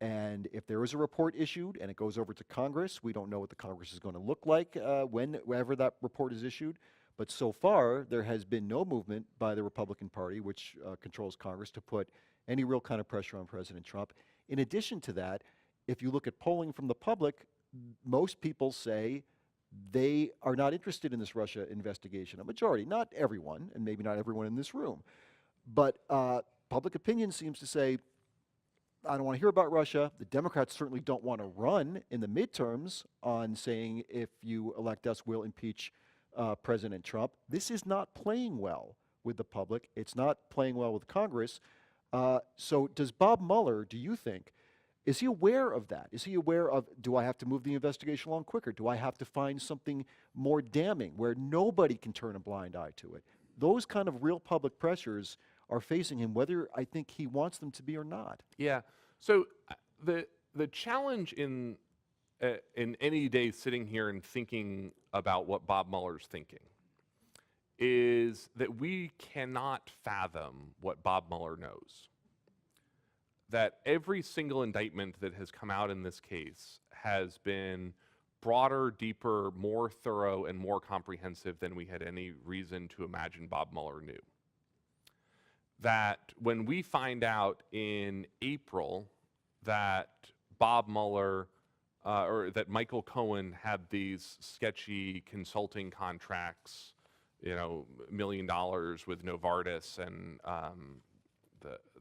Speaker 4: And if there is a report issued and it goes over to Congress, we don't know what the Congress is going to look like whenever that report is issued. But so far, there has been no movement by the Republican Party, which controls Congress, to put any real kind of pressure on President Trump. In addition to that, if you look at polling from the public, most people say they are not interested in this Russia investigation. A majority, not everyone, and maybe not everyone in this room. But public opinion seems to say, I don't want to hear about Russia. The Democrats certainly don't want to run in the midterms on saying, if you elect us, we'll impeach President Trump. This is not playing well with the public. It's not playing well with Congress. So does Bob Mueller, do you think, is he aware of that? Is he aware of, do I have to move the investigation along quicker? Do I have to find something more damning where nobody can turn a blind eye to it? Those kind of real public pressures are facing him, whether I think he wants them to be or not.
Speaker 1: Yeah. So the challenge in any day sitting here and thinking about what Bob Mueller's thinking is that we cannot fathom what Bob Mueller knows. That every single indictment that has come out in this case has been broader, deeper, more thorough, and more comprehensive than we had any reason to imagine Bob Mueller knew. That when we find out in April that Bob Mueller or that Michael Cohen had these sketchy consulting contracts, $1 million with Novartis and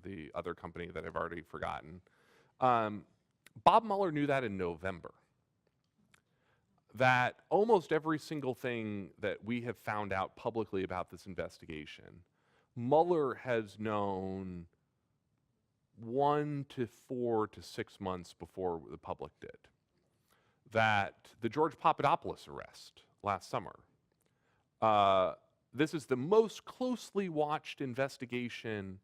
Speaker 1: the other company that I've already forgotten. Bob Mueller knew that in November. That almost every single thing that we have found out publicly about this investigation, Mueller has known 1 to 4 to 6 months before the public did. That the George Papadopoulos arrest last summer, this is the most closely watched investigation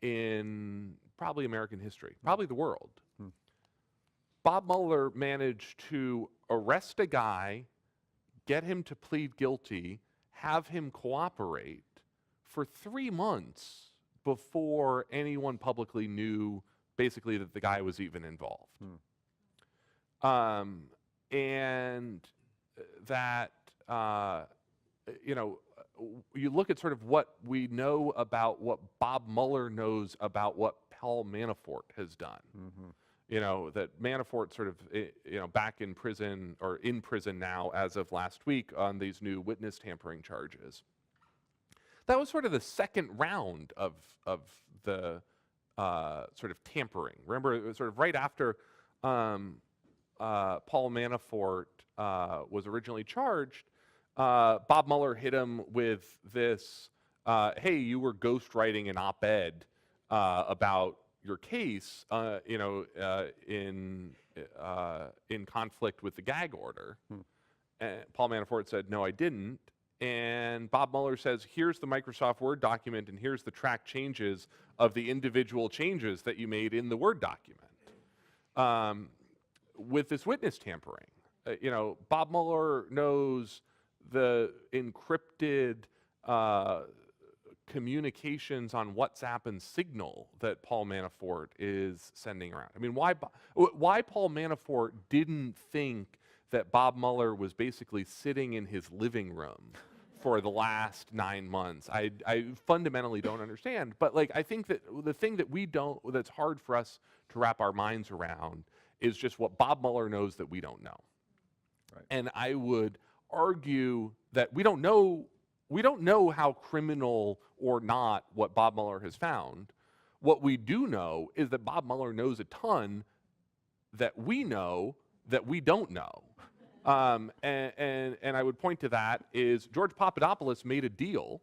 Speaker 1: in probably American history, probably the world. Bob Mueller managed to arrest a guy, get him to plead guilty, have him cooperate for 3 months before anyone publicly knew basically that the guy was even involved. And that, you look at sort of what we know about what Bob Mueller knows about what Paul Manafort has done. That Manafort sort of, back in prison or in prison now as of last week on these new witness tampering charges. That was sort of the second round of the sort of tampering. Remember, it was sort of right after Paul Manafort was originally charged. Bob Mueller hit him with this, hey, you were ghostwriting an op-ed about your case, in conflict with the gag order. And Paul Manafort said, no, I didn't. And Bob Mueller says, here's the Microsoft Word document, and here's the track changes of the individual changes that you made in the Word document. With this witness tampering, Bob Mueller knows the encrypted communications on WhatsApp and Signal that Paul Manafort is sending around. I mean, why Paul Manafort didn't think that Bob Mueller was basically sitting in his living room for the last 9 months, I fundamentally don't understand. But I think that the thing that that's hard for us to wrap our minds around is just what Bob Mueller knows that we don't know. Right. And I would argue that we don't know how criminal or not what Bob Mueller has found. What we do know is that Bob Mueller knows a ton that we know that we don't know. And I would point to that is George Papadopoulos made a deal,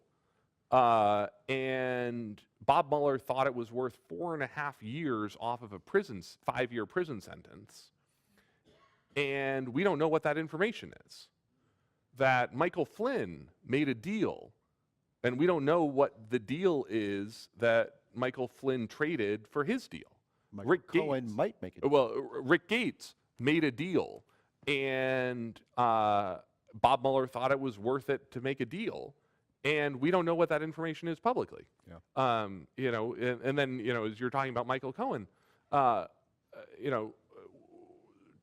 Speaker 1: and Bob Mueller thought it was worth 4.5 years off of a 5-year prison sentence. And we don't know what that information is. That Michael Flynn made a deal, and we don't know what the deal is that Michael Flynn traded for his deal. Rick
Speaker 4: Cohen might make a deal.
Speaker 1: Well, Rick Gates made a deal, and Bob Mueller thought it was worth it to make a deal, and we don't know what that information is publicly. Yeah. And then as you're talking about Michael Cohen,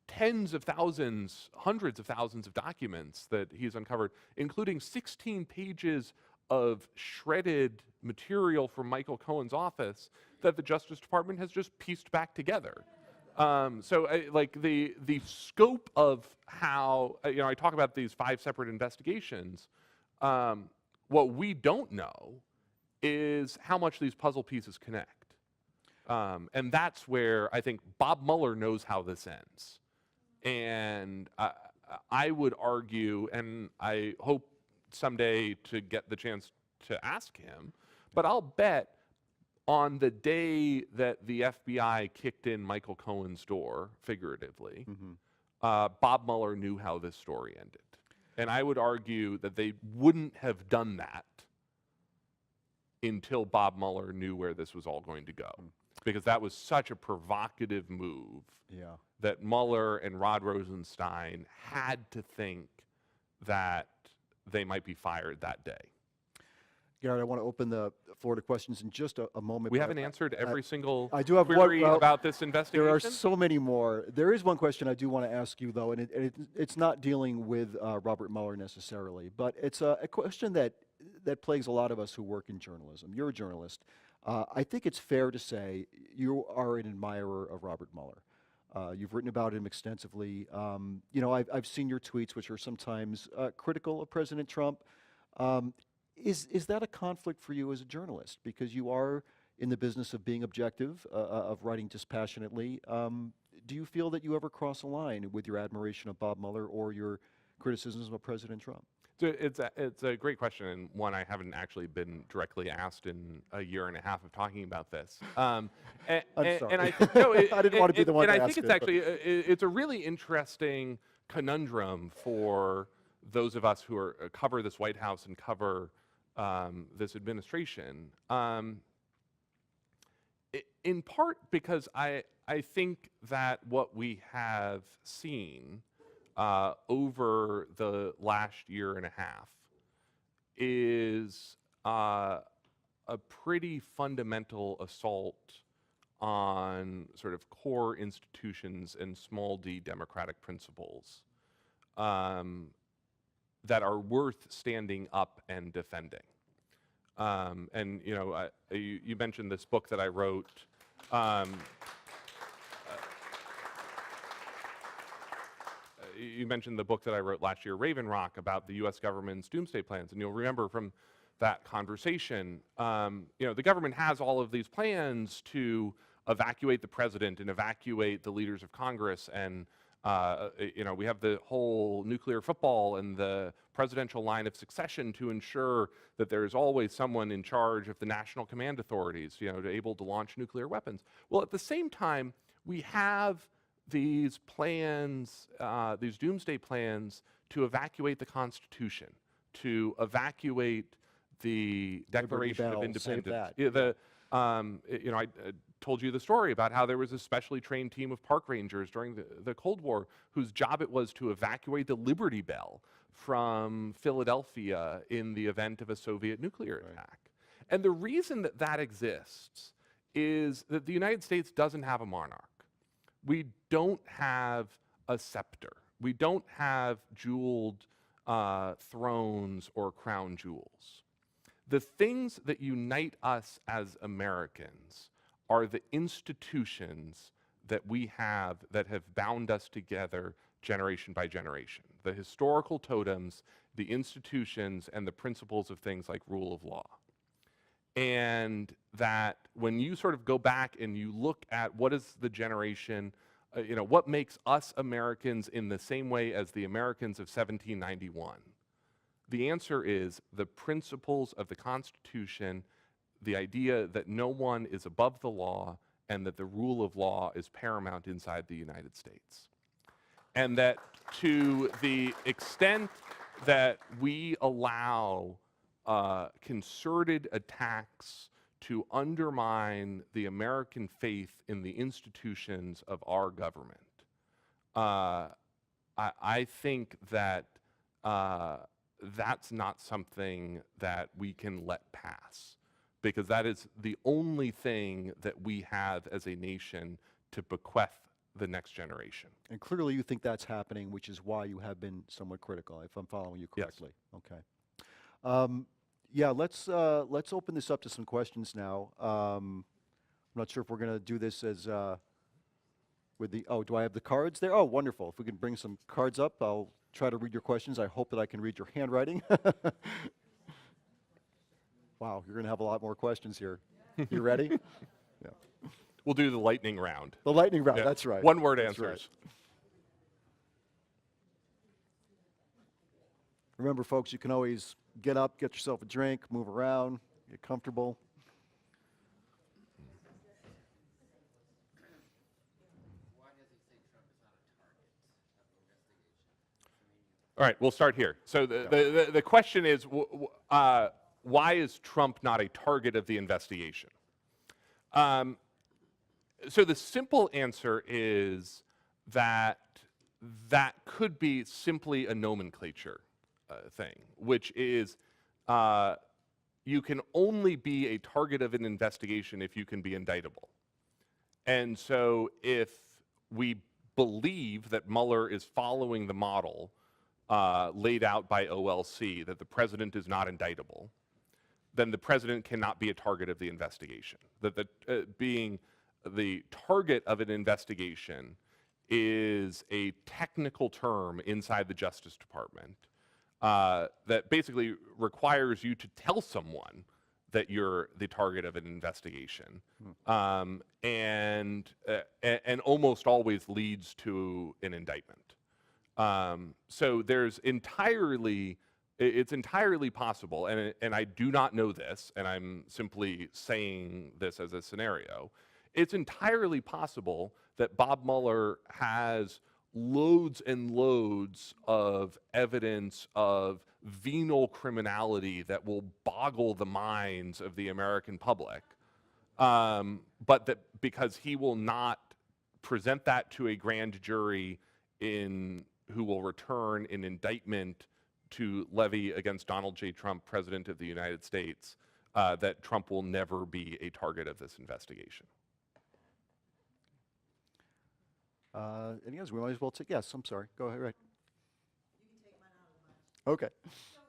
Speaker 1: tens of thousands, hundreds of thousands of documents that he's uncovered, including 16 pages of shredded material from Michael Cohen's office that the Justice Department has just pieced back together. So the scope of how, I talk about these 5 separate investigations, what we don't know is how much these puzzle pieces connect. And that's where I think Bob Mueller knows how this ends. And I would argue, and I hope someday to get the chance to ask him, but I'll bet on the day that the FBI kicked in Michael Cohen's door, figuratively, Bob Mueller knew how this story ended. And I would argue that they wouldn't have done that until Bob Mueller knew where this was all going to go. Because that was such a provocative move that Mueller and Rod Rosenstein had to think that they might be fired that day.
Speaker 4: Garrett, I want to open the floor to questions in just a moment.
Speaker 1: We haven't answered every single
Speaker 4: I do have
Speaker 1: query
Speaker 4: one,
Speaker 1: about this investigation.
Speaker 4: There are so many more. There is one question I do want to ask you, though, and it's not dealing with Robert Mueller necessarily, but it's a question that plagues a lot of us who work in journalism. You're a journalist. I think it's fair to say you are an admirer of Robert Mueller. You've written about him extensively. You know, I've seen your tweets, which are sometimes critical of President Trump. Is that a conflict for you as a journalist? Because you are in the business of being objective, of writing dispassionately. Do you feel that you ever cross a line with your admiration of Bob Mueller or your criticisms of President Trump?
Speaker 1: So it's a great question, and one I haven't actually been directly asked in a year and a half of talking about this.
Speaker 4: I'm sorry.
Speaker 1: And I think, no,
Speaker 4: I didn't want to be the one to
Speaker 1: and I
Speaker 4: ask
Speaker 1: think
Speaker 4: it,
Speaker 1: it's actually it's a really interesting conundrum for those of us who are cover this White House and cover this administration. In part because I think that what we have seen over the last year and a half is a pretty fundamental assault on sort of core institutions and small d democratic principles that are worth standing up and defending. And you know, you mentioned this book that I wrote. You mentioned the book that I wrote last year, Raven Rock, about the U.S. government's doomsday plans, and you'll remember from that conversation, you know, the government has all of these plans to evacuate the president and evacuate the leaders of Congress, and you know, we have the whole nuclear football and the presidential line of succession to ensure that there is always someone in charge of the national command authorities, you know, able to launch nuclear weapons. Well, at the same time, we have these plans, these doomsday plans to evacuate the Constitution, to evacuate the Declaration of Independence. You know, I told you the story about how there was a specially trained team of park rangers during the Cold War whose job it was to evacuate the Liberty Bell from Philadelphia in the event of a Soviet nuclear attack. And the reason that that exists is that the United States doesn't have a monarch. We don't have a scepter. We don't have jeweled thrones or crown jewels. The things that unite us as Americans are the institutions that we have that have bound us together generation by generation. The historical totems, the institutions, and the principles of things like rule of law. And that when you sort of go back and you look at what is the generation, you know, what makes us Americans in the same way as the Americans of 1791, the answer is the principles of the Constitution, the idea that no one is above the law and that the rule of law is paramount inside the United States. And that to the extent that we allow concerted attacks to undermine the American faith in the institutions of our government, I think that that's not something that we can let pass, because that is the only thing that we have as a nation to bequeath the next generation.
Speaker 4: And clearly you think that's happening, which is why you have been somewhat critical, if I'm following you correctly. Yes. Okay. Yeah, let's open this up to some questions now. I'm not sure if we're going to do this as with the, do I have the cards there? Oh, wonderful. If we can bring some cards up, I'll try to read your questions. I hope that I can read your handwriting. Wow, you're going to have a lot more questions here. You ready? Yeah.
Speaker 1: We'll do the lightning round.
Speaker 4: The lightning round, that's right.
Speaker 1: One word
Speaker 4: That's
Speaker 1: answers.
Speaker 4: right. Remember, folks, you can always get up, get yourself a drink, move around, get comfortable.
Speaker 1: All right, we'll start here. So the question is, why is Trump not a target of the investigation? So the simple answer is that that could be simply a nomenclature thing, which is you can only be a target of an investigation if you can be indictable. And so if we believe that Mueller is following the model laid out by OLC, that the president is not indictable, then the president cannot be a target of the investigation. That being the target of an investigation is a technical term inside the Justice Department that basically requires you to tell someone that you're the target of an investigation, and almost always leads to an indictment. So it's entirely possible, and I do not know this, and I'm simply saying this as a scenario. It's entirely possible that Bob Mueller has loads and loads of evidence of venal criminality that will boggle the minds of the American public, but that because he will not present that to a grand jury who will return an indictment to levy against Donald J. Trump, President of the United States, that Trump will never be a target of this investigation.
Speaker 4: Any others? We might as well take, yes, I'm sorry. Go ahead, right.
Speaker 2: You can take mine out of the mic.
Speaker 4: Okay.
Speaker 2: So,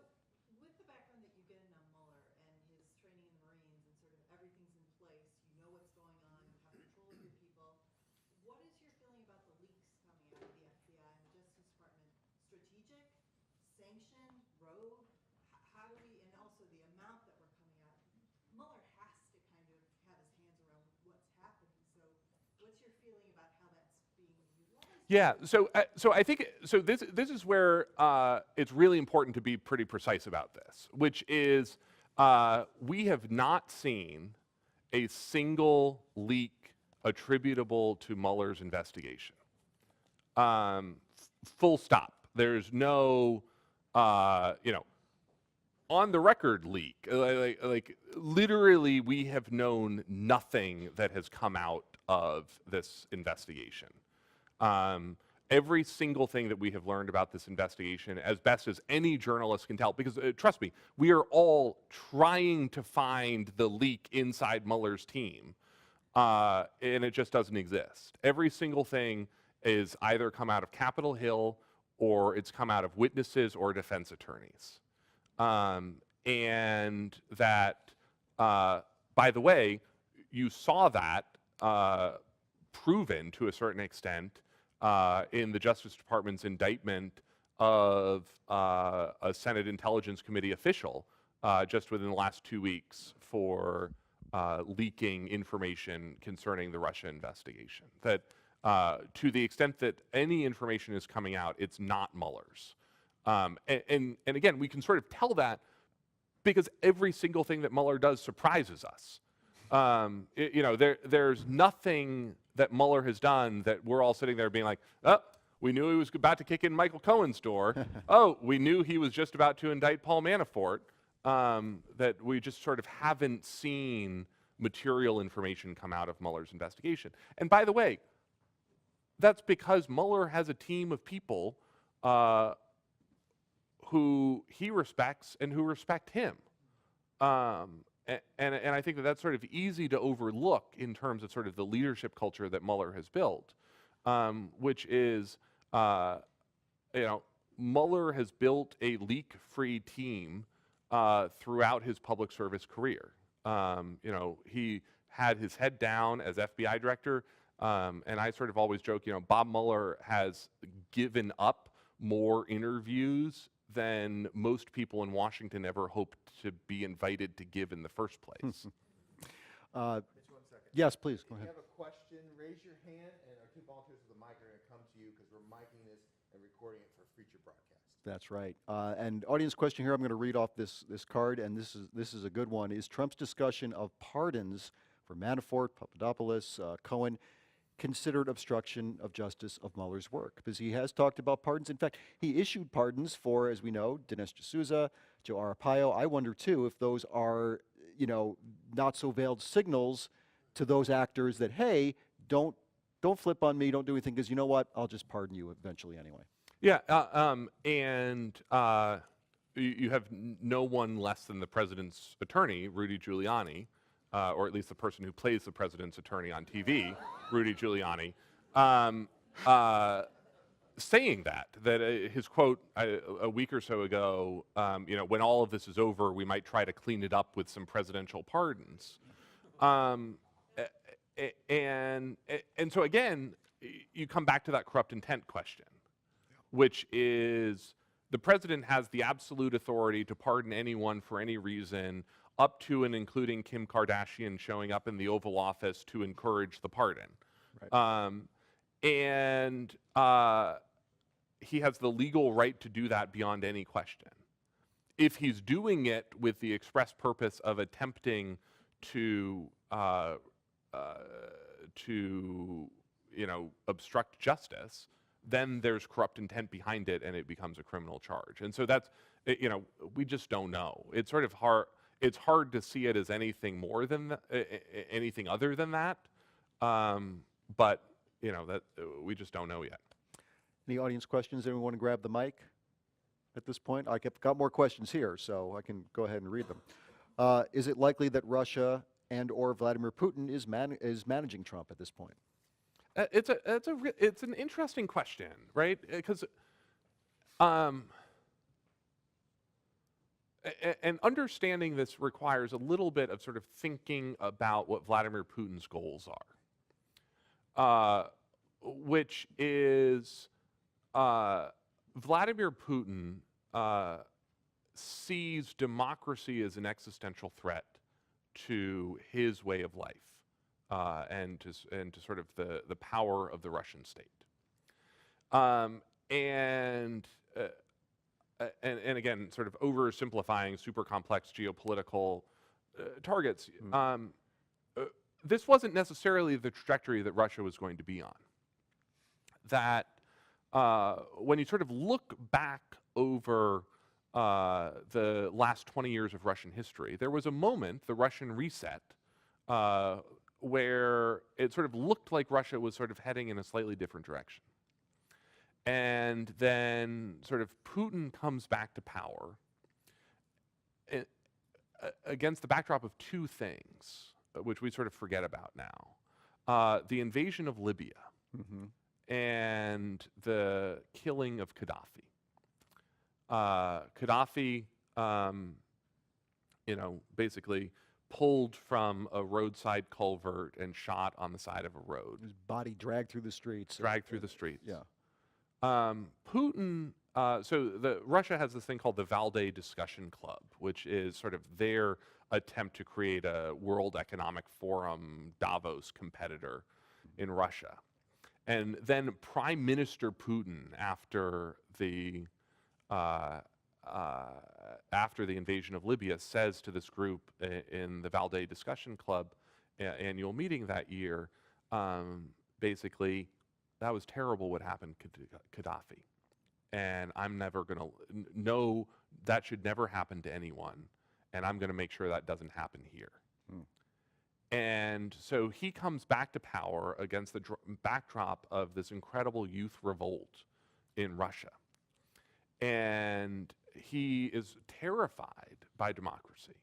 Speaker 2: with the background that you get in on Mueller and his training in the Marines and sort of everything's in place, you know what's going on, you have control of your people, what is your feeling about the leaks coming out of the FBI and the Justice Department? Strategic, sanctioned, rogue? How do we, and also the amount that we're coming out? Mueller has to kind of have his hands around what's happening. So, what's your feeling about how that's being utilized?
Speaker 1: Yeah, so I think this is where it's really important to be pretty precise about this, which is we have not seen a single leak attributable to Mueller's investigation. Full stop. There's no on the record leak. Like literally, we have known nothing that has come out of this investigation. Every single thing that we have learned about this investigation, as best as any journalist can tell, because trust me, we are all trying to find the leak inside Mueller's team, and it just doesn't exist. Every single thing is either come out of Capitol Hill or it's come out of witnesses or defense attorneys. And that, by the way, you saw that proven to a certain extent in the Justice Department's indictment of a Senate Intelligence Committee official just within the last 2 weeks for leaking information concerning the Russia investigation. That to the extent that any information is coming out, it's not Mueller's. And again, we can sort of tell that because every single thing that Mueller does surprises us. There's nothing that Mueller has done that we're all sitting there being like, oh, we knew he was about to kick in Michael Cohen's door. Oh, we knew he was just about to indict Paul Manafort. That we just sort of haven't seen material information come out of Mueller's investigation. And by the way, that's because Mueller has a team of people who he respects and who respect him. And I think that that's sort of easy to overlook in terms of sort of the leadership culture that Mueller has built, which is, Mueller has built a leak-free team throughout his public service career. He had his head down as FBI director, and I sort of always joke, Bob Mueller has given up more interviews than most people in Washington ever hoped to be invited to give in the first place.
Speaker 3: Mitch, 1 second.
Speaker 4: Yes, please, go
Speaker 3: If
Speaker 4: ahead.
Speaker 3: you have a question, raise your hand, and our two volunteers with the mic are going to come to you because we're micing this and recording it for future broadcast.
Speaker 4: That's right. And audience question here, I'm going to read off this card, and this is a good one. Is Trump's discussion of pardons for Manafort, Papadopoulos, Cohen considered obstruction of justice of Mueller's work? Because he has talked about pardons. In fact, he issued pardons for, as we know, Dinesh D'Souza, Joe Arpaio. I wonder, too, if those are, not so veiled signals to those actors that, hey, don't flip on me, don't do anything, because you know what? I'll just pardon you eventually anyway.
Speaker 1: Yeah, you have no one less than the president's attorney, Rudy Giuliani, or at least the person who plays the president's attorney on TV, Rudy Giuliani, saying that his quote a week or so ago, when all of this is over, we might try to clean it up with some presidential pardons. And so again, you come back to that corrupt intent question, which is the president has the absolute authority to pardon anyone for any reason, up to and including Kim Kardashian showing up in the Oval Office to encourage the pardon. Right. He has the legal right to do that beyond any question. If he's doing it with the express purpose of attempting to obstruct justice, then there's corrupt intent behind it, and it becomes a criminal charge. And so that's, we just don't know. It's sort of hard. It's hard to see it as anything more than anything other than that. But that we just don't know yet.
Speaker 4: Any audience questions? Anyone want to grab the mic at this point? I've got more questions here, so I can go ahead and read them. Is it likely that Russia and/or Vladimir Putin is managing Trump at this point?
Speaker 1: It's an interesting question, right? Because and understanding this requires a little bit of sort of thinking about what Vladimir Putin's goals are, which is Vladimir Putin sees democracy as an existential threat to his way of life. And to sort of the power of the Russian state, and again, sort of oversimplifying super complex geopolitical targets. This wasn't necessarily the trajectory that Russia was going to be on. That when you sort of look back over the last 20 years of Russian history, there was a moment, the Russian reset, where it sort of looked like Russia was sort of heading in a slightly different direction. And then sort of Putin comes back to power against the backdrop of two things, which we sort of forget about now. The invasion of Libya and the killing of Gaddafi. Gaddafi, basically pulled from a roadside culvert and shot on the side of a road.
Speaker 4: His body dragged through the streets.
Speaker 1: Yeah. Putin, Russia has this thing called the Valdai Discussion Club, which is sort of their attempt to create a World Economic Forum Davos competitor in Russia. And then Prime Minister Putin, after the invasion of Libya, says to this group in the Valdai Discussion Club annual meeting that year, basically, that was terrible what happened to Gaddafi. And I'm never going to know that should never happen to anyone. And I'm going to make sure that doesn't happen here. And so he comes back to power against the backdrop of this incredible youth revolt in Russia. And he is terrified by democracy.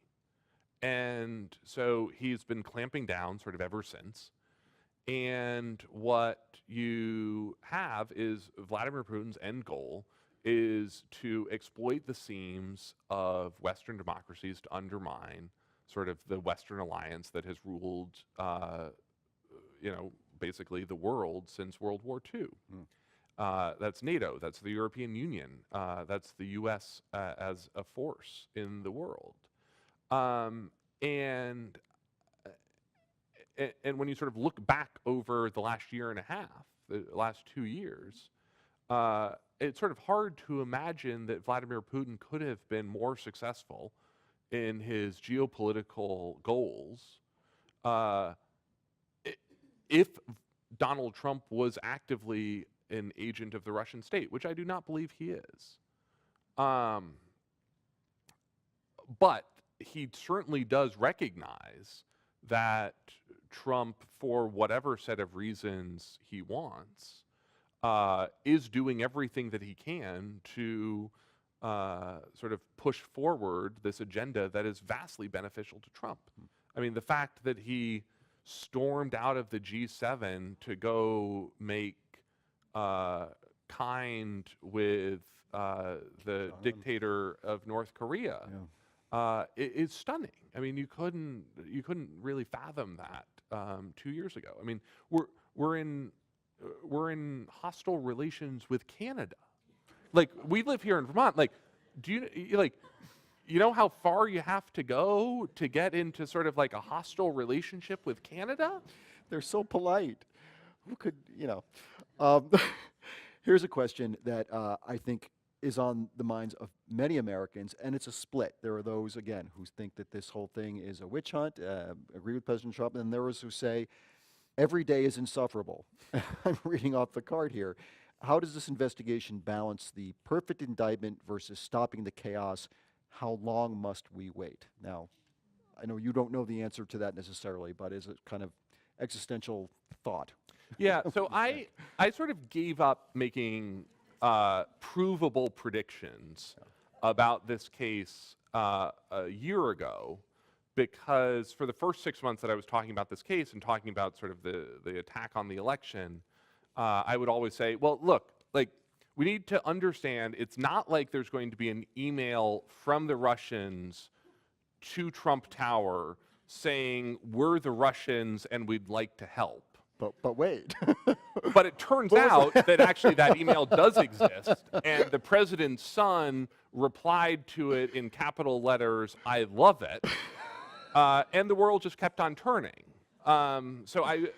Speaker 1: And so he's been clamping down sort of ever since. And what you have is Vladimir Putin's end goal is to exploit the seams of Western democracies to undermine sort of the Western alliance that has ruled, basically the world since World War II. That's NATO, that's the European Union, that's the US as a force in the world. And when you sort of look back over the last year and a half, the last 2 years, it's sort of hard to imagine that Vladimir Putin could have been more successful in his geopolitical goals if Donald Trump was actively an agent of the Russian state, which I do not believe he is. But he certainly does recognize that Trump, for whatever set of reasons he wants, is doing everything that he can to sort of push forward this agenda that is vastly beneficial to Trump. I mean, the fact that he stormed out of the G7 to go make kind with the dictator of North Korea is stunning. I mean, you couldn't really fathom that 2 years ago. I mean, we're in hostile relations with Canada. Like, we live here in Vermont. Like, you know how far you have to go to get into sort of like a hostile relationship with Canada?
Speaker 4: They're so polite. Who could, Here's a question that I think is on the minds of many Americans, and it's a split. There are those, again, who think that this whole thing is a witch hunt, agree with President Trump, and there are those who say, every day is insufferable. I'm reading off the card here. How does this investigation balance the perfect indictment versus stopping the chaos? How long must we wait? Now, I know you don't know the answer to that necessarily, but is it kind of existential thought?
Speaker 1: Yeah, so I sort of gave up making provable predictions about this case a year ago, because for the first 6 months that I was talking about this case and talking about sort of the attack on the election, I would always say, well, look, like, we need to understand it's not like there's going to be an email from the Russians to Trump Tower saying, we're the Russians and we'd like to help.
Speaker 4: But wait.
Speaker 1: But it turns out that actually that email does exist, and the president's son replied to it in capital letters, I love it, and the world just kept on turning. So I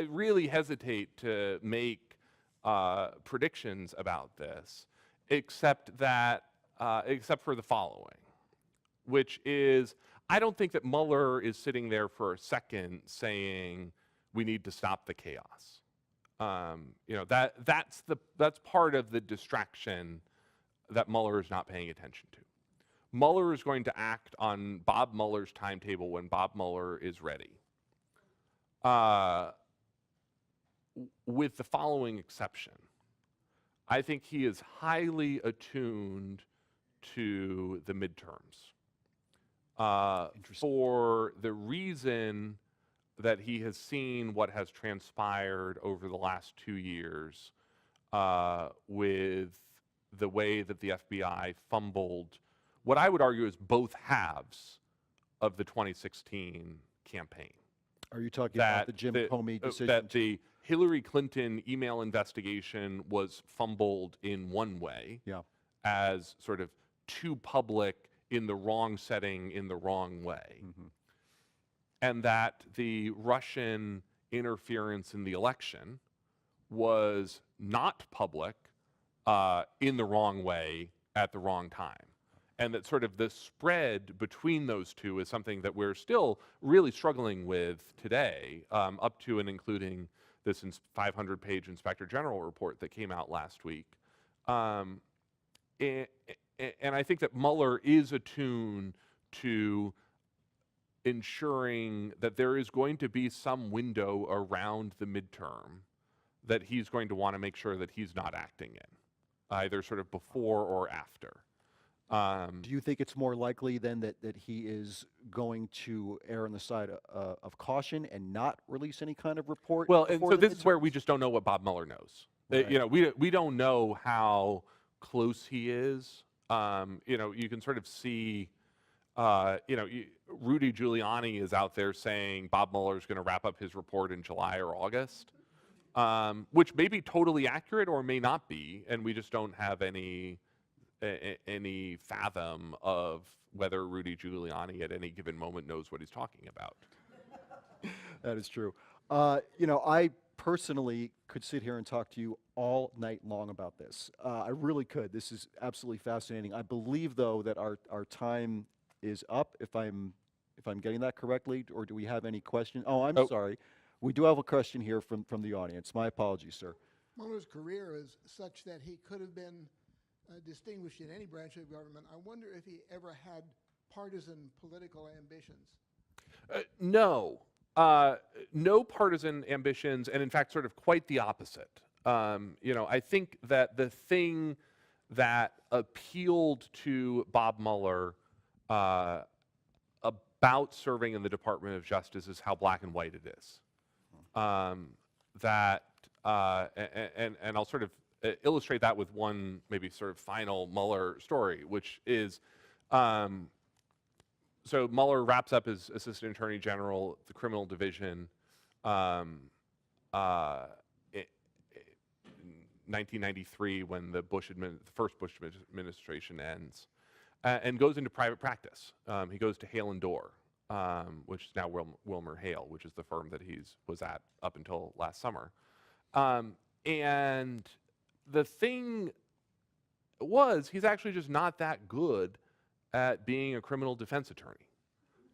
Speaker 1: really hesitate to make predictions about this, except for the following, which is, I don't think that Mueller is sitting there for a second saying, we need to stop the chaos. That's part of the distraction that Mueller is not paying attention to. Mueller is going to act on Bob Mueller's timetable when Bob Mueller is ready. With the following exception. I think he is highly attuned to the midterms for the reason that he has seen what has transpired over the last 2 years with the way that the FBI fumbled what I would argue is both halves of the 2016 campaign.
Speaker 4: Are you talking about the Jim Comey decision?
Speaker 1: That the Hillary Clinton email investigation was fumbled in one way, as sort of too public in the wrong setting in the wrong way. And that the Russian interference in the election was not public in the wrong way at the wrong time. And that sort of the spread between those two is something that we're still really struggling with today, up to and including this 500-page Inspector General report that came out last week. And I think that Mueller is attuned to ensuring that there is going to be some window around the midterm that he's going to want to make sure that he's not acting in, either sort of before or after.
Speaker 4: Do you think it's more likely then that he is going to err on the side of caution and not release any kind of report?
Speaker 1: Well, and so this is where we just don't know what Bob Mueller knows. Right. You know, we don't know how close he is. You know, you can sort of see, you know, Rudy Giuliani is out there saying Bob Mueller is going to wrap up his report in July or August, which may be totally accurate or may not be, and we just don't have any fathom of whether Rudy Giuliani at any given moment knows what he's talking about.
Speaker 4: That is true. You know, I personally could sit here and talk to you all night long about this. I really could. This is absolutely fascinating. I believe, though, that our time is up, if I'm getting that correctly, or do we have any questions? Oh, I'm sorry. We do have a question here from the audience. My apologies, sir.
Speaker 5: Mueller's career is such that he could have been distinguished in any branch of government. I wonder if he ever had partisan political ambitions.
Speaker 1: No. No partisan ambitions, and in fact, sort of quite the opposite. I think that the thing that appealed to Bob Mueller about serving in the Department of Justice is how black and white it is. And I'll sort of illustrate that with one maybe sort of final Mueller story, which is, so Mueller wraps up as Assistant Attorney General at the Criminal Division in 1993 when the first Bush administration ends, and goes into private practice. He goes to Hale and Dorr, which is now Wilmer Hale, which is the firm that was at up until last summer. And the thing was, he's actually just not that good at being a criminal defense attorney.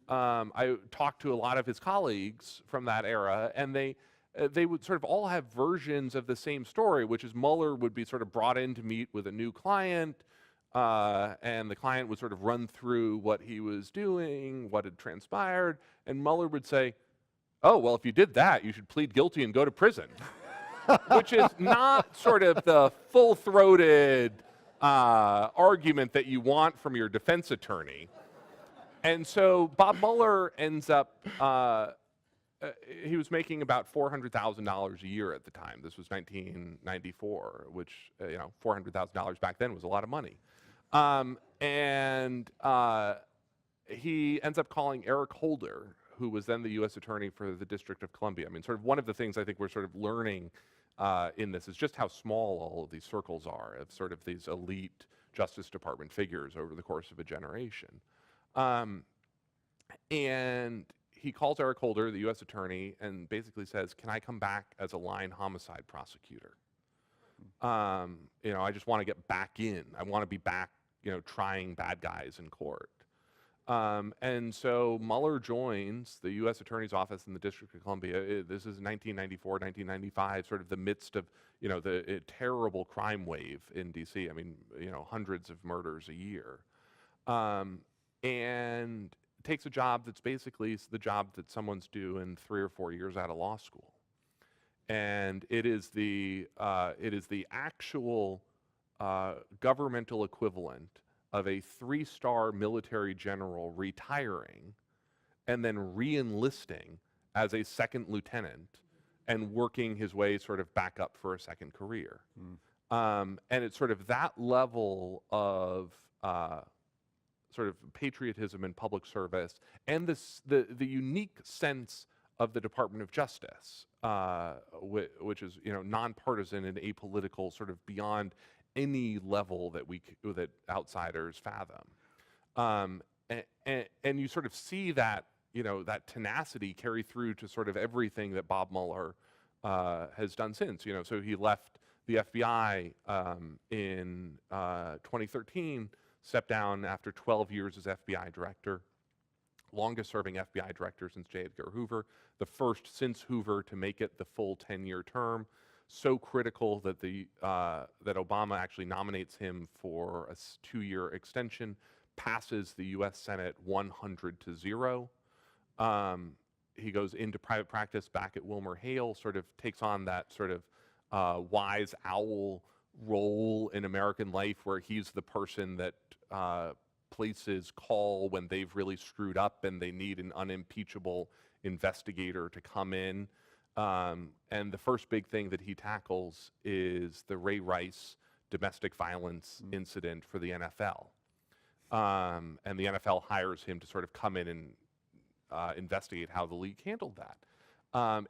Speaker 1: I talked to a lot of his colleagues from that era, and they would sort of all have versions of the same story, which is Mueller would be sort of brought in to meet with a new client, and the client would sort of run through what he was doing, what had transpired, and Mueller would say, "Oh, well, if you did that, you should plead guilty and go to prison," which is not sort of the full-throated argument that you want from your defense attorney. And so Bob Mueller ends up, he was making about $400,000 a year at the time. This was 1994, which, $400,000 back then was a lot of money. He ends up calling Eric Holder, who was then the U.S. Attorney for the District of Columbia. I mean, sort of one of the things I think we're sort of learning in this is just how small all of these circles are of sort of these elite Justice Department figures over the course of a generation. And he calls Eric Holder, the U.S. Attorney, and basically says, "Can I come back as a line homicide prosecutor? I just want to get back in. I want to be back, trying bad guys in court." And so Mueller joins the U.S. Attorney's Office in the District of Columbia. This is 1994, 1995, sort of the midst of, the terrible crime wave in D.C. I mean, hundreds of murders a year. And takes a job that's basically the job that someone's doing 3 or 4 years out of law school. And it is the actual governmental equivalent of a 3-star military general retiring and then re-enlisting as a second lieutenant and working his way sort of back up for a second career. And it's sort of that level of sort of patriotism and public service and the unique sense of the Department of Justice, which is nonpartisan and apolitical, sort of beyond any level that outsiders fathom, and you sort of see that that tenacity carry through to sort of everything that Bob Mueller has done since. So he left the FBI in 2013, stepped down after 12 years as FBI director, longest serving FBI director since J. Edgar Hoover, the first since Hoover to make it the full 10-year term. So critical that that Obama actually nominates him for a 2-year extension, passes the U.S. Senate 100-0. He goes into private practice back at Wilmer Hale, sort of takes on that sort of wise owl role in American life where he's the person that places call when they've really screwed up and they need an unimpeachable investigator to come in. And the first big thing that he tackles is the Ray Rice domestic violence incident for the NFL. And the NFL hires him to sort of come in and investigate how the league handled that.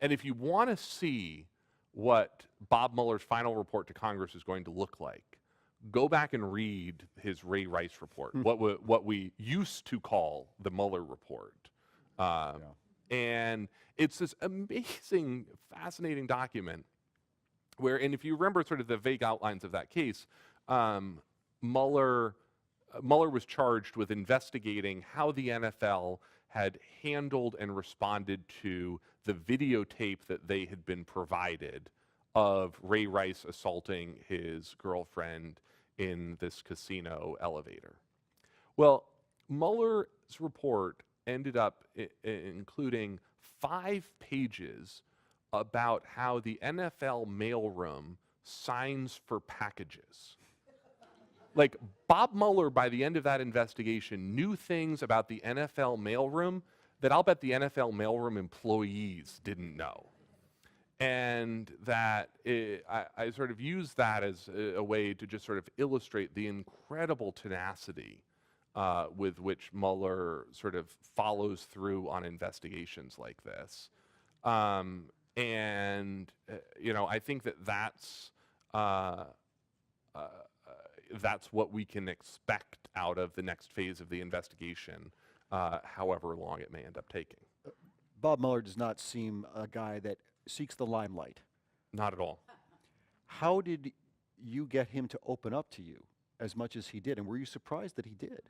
Speaker 1: And if you want to see what Bob Mueller's final report to Congress is going to look like, go back and read his Ray Rice report, what we used to call the Mueller report. And it's this amazing, fascinating document where, and if you remember sort of the vague outlines of that case, Mueller was charged with investigating how the NFL had handled and responded to the videotape that they had been provided of Ray Rice assaulting his girlfriend in this casino elevator. Well, Mueller's report ended up including 5 pages about how the NFL mailroom signs for packages. Like, Bob Mueller, by the end of that investigation, knew things about the NFL mailroom that I'll bet the NFL mailroom employees didn't know. And that I sort of use that as a way to just sort of illustrate the incredible tenacity with which Mueller sort of follows through on investigations like this. You know, I think that that's what we can expect out of the next phase of the investigation, however long it may end up taking.
Speaker 4: Bob Mueller does not seem a guy that seeks the limelight.
Speaker 1: Not at all.
Speaker 4: How did you get him to open up to you as much as he did, and were you surprised that he did?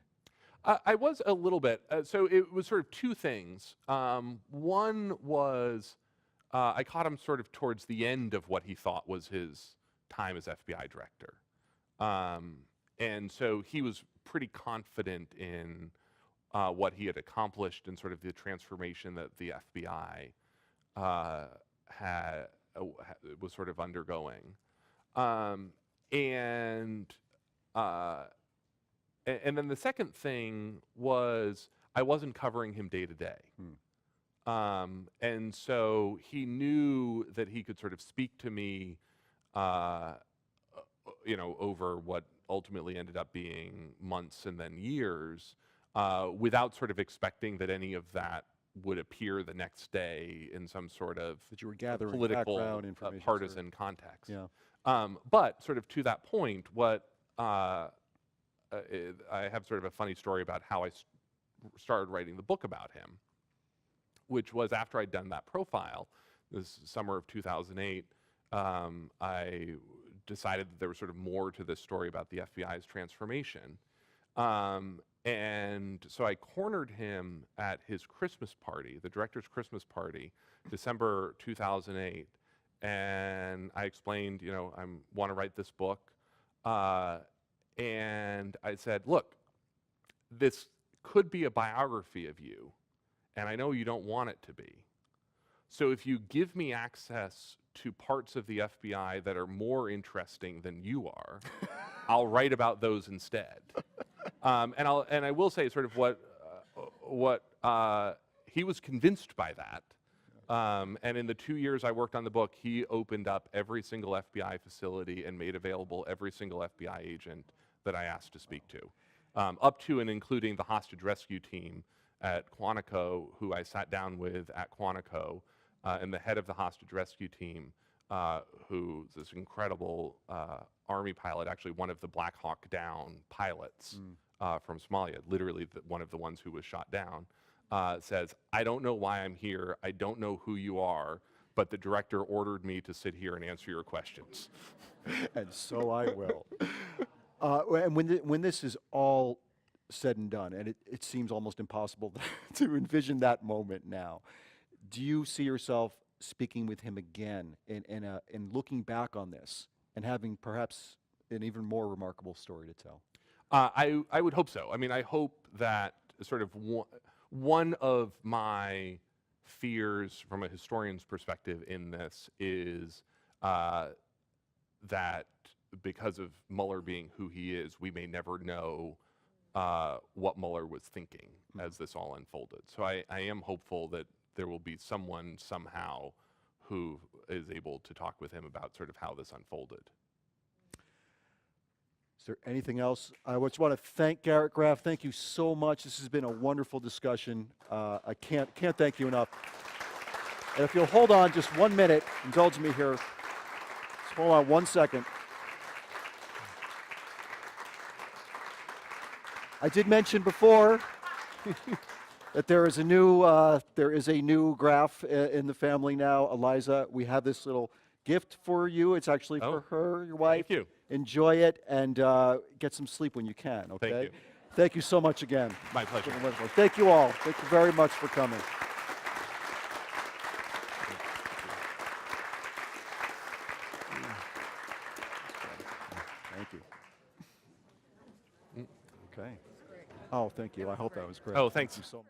Speaker 1: I was a little bit. So it was sort of 2 things. One was I caught him sort of towards the end of what he thought was his time as FBI director. And so he was pretty confident in what he had accomplished and sort of the transformation that the FBI was sort of undergoing. And then the second thing was I wasn't covering him day to day. And so he knew that he could sort of speak to me, you know, over what ultimately ended up being months and then years, without sort of expecting that any of that would appear the next day in some sort of
Speaker 4: That you were gathering
Speaker 1: political,
Speaker 4: background information,
Speaker 1: partisan context.
Speaker 4: Yeah.
Speaker 1: But sort of to that point, what I have sort of a funny story about how I started writing the book about him, which was after I'd done that profile, this summer of 2008, I decided that there was sort of more to this story about the FBI's transformation. And so I cornered him at his Christmas party, the director's Christmas party, December 2008. And I explained, you know, I want to write this book. And I said, look, this could be a biography of you, and I know you don't want it to be. So if you give me access to parts of the FBI that are more interesting than you are, I'll write about those instead. And I will say sort of what he was convinced by that. And in the 2 years I worked on the book, he opened up every single FBI facility and made available every single FBI agent that I asked to speak to, up to and including the hostage rescue team at Quantico, who I sat down with at Quantico, and the head of the hostage rescue team, who's this incredible Army pilot, actually one of the Black Hawk Down pilots from Somalia, literally one of the ones who was shot down, says, I don't know why I'm here, I don't know who you are, but the director ordered me to sit here and answer your questions.
Speaker 4: And so I will. And when this is all said and done, and it seems almost impossible to envision that moment now, do you see yourself speaking with him again and looking back on this and having perhaps an even more remarkable story to tell?
Speaker 1: I would hope so. I mean, I hope that sort of one of my fears from a historian's perspective in this is that because of Mueller being who he is, we may never know what Mueller was thinking as this all unfolded. So I am hopeful that there will be someone somehow who is able to talk with him about sort of how this unfolded.
Speaker 4: Is there anything else? I just want to thank Garrett Graff. Thank you so much. This has been a wonderful discussion. I can't thank you enough. And if you'll hold on just 1 minute, indulge me here. Just hold on 1 second. I did mention before that there is a new Graff in the family now. Eliza, we have this little gift for you. It's actually for her, your wife.
Speaker 1: Thank you.
Speaker 4: Enjoy it and get some sleep when you can, okay?
Speaker 1: Thank you.
Speaker 4: Thank you so much again.
Speaker 1: My pleasure.
Speaker 4: Thank you all. Thank you very much for coming. Thank you. Okay. Oh, thank you. I hope that was great.
Speaker 1: Oh, thanks.
Speaker 4: Thank you so much.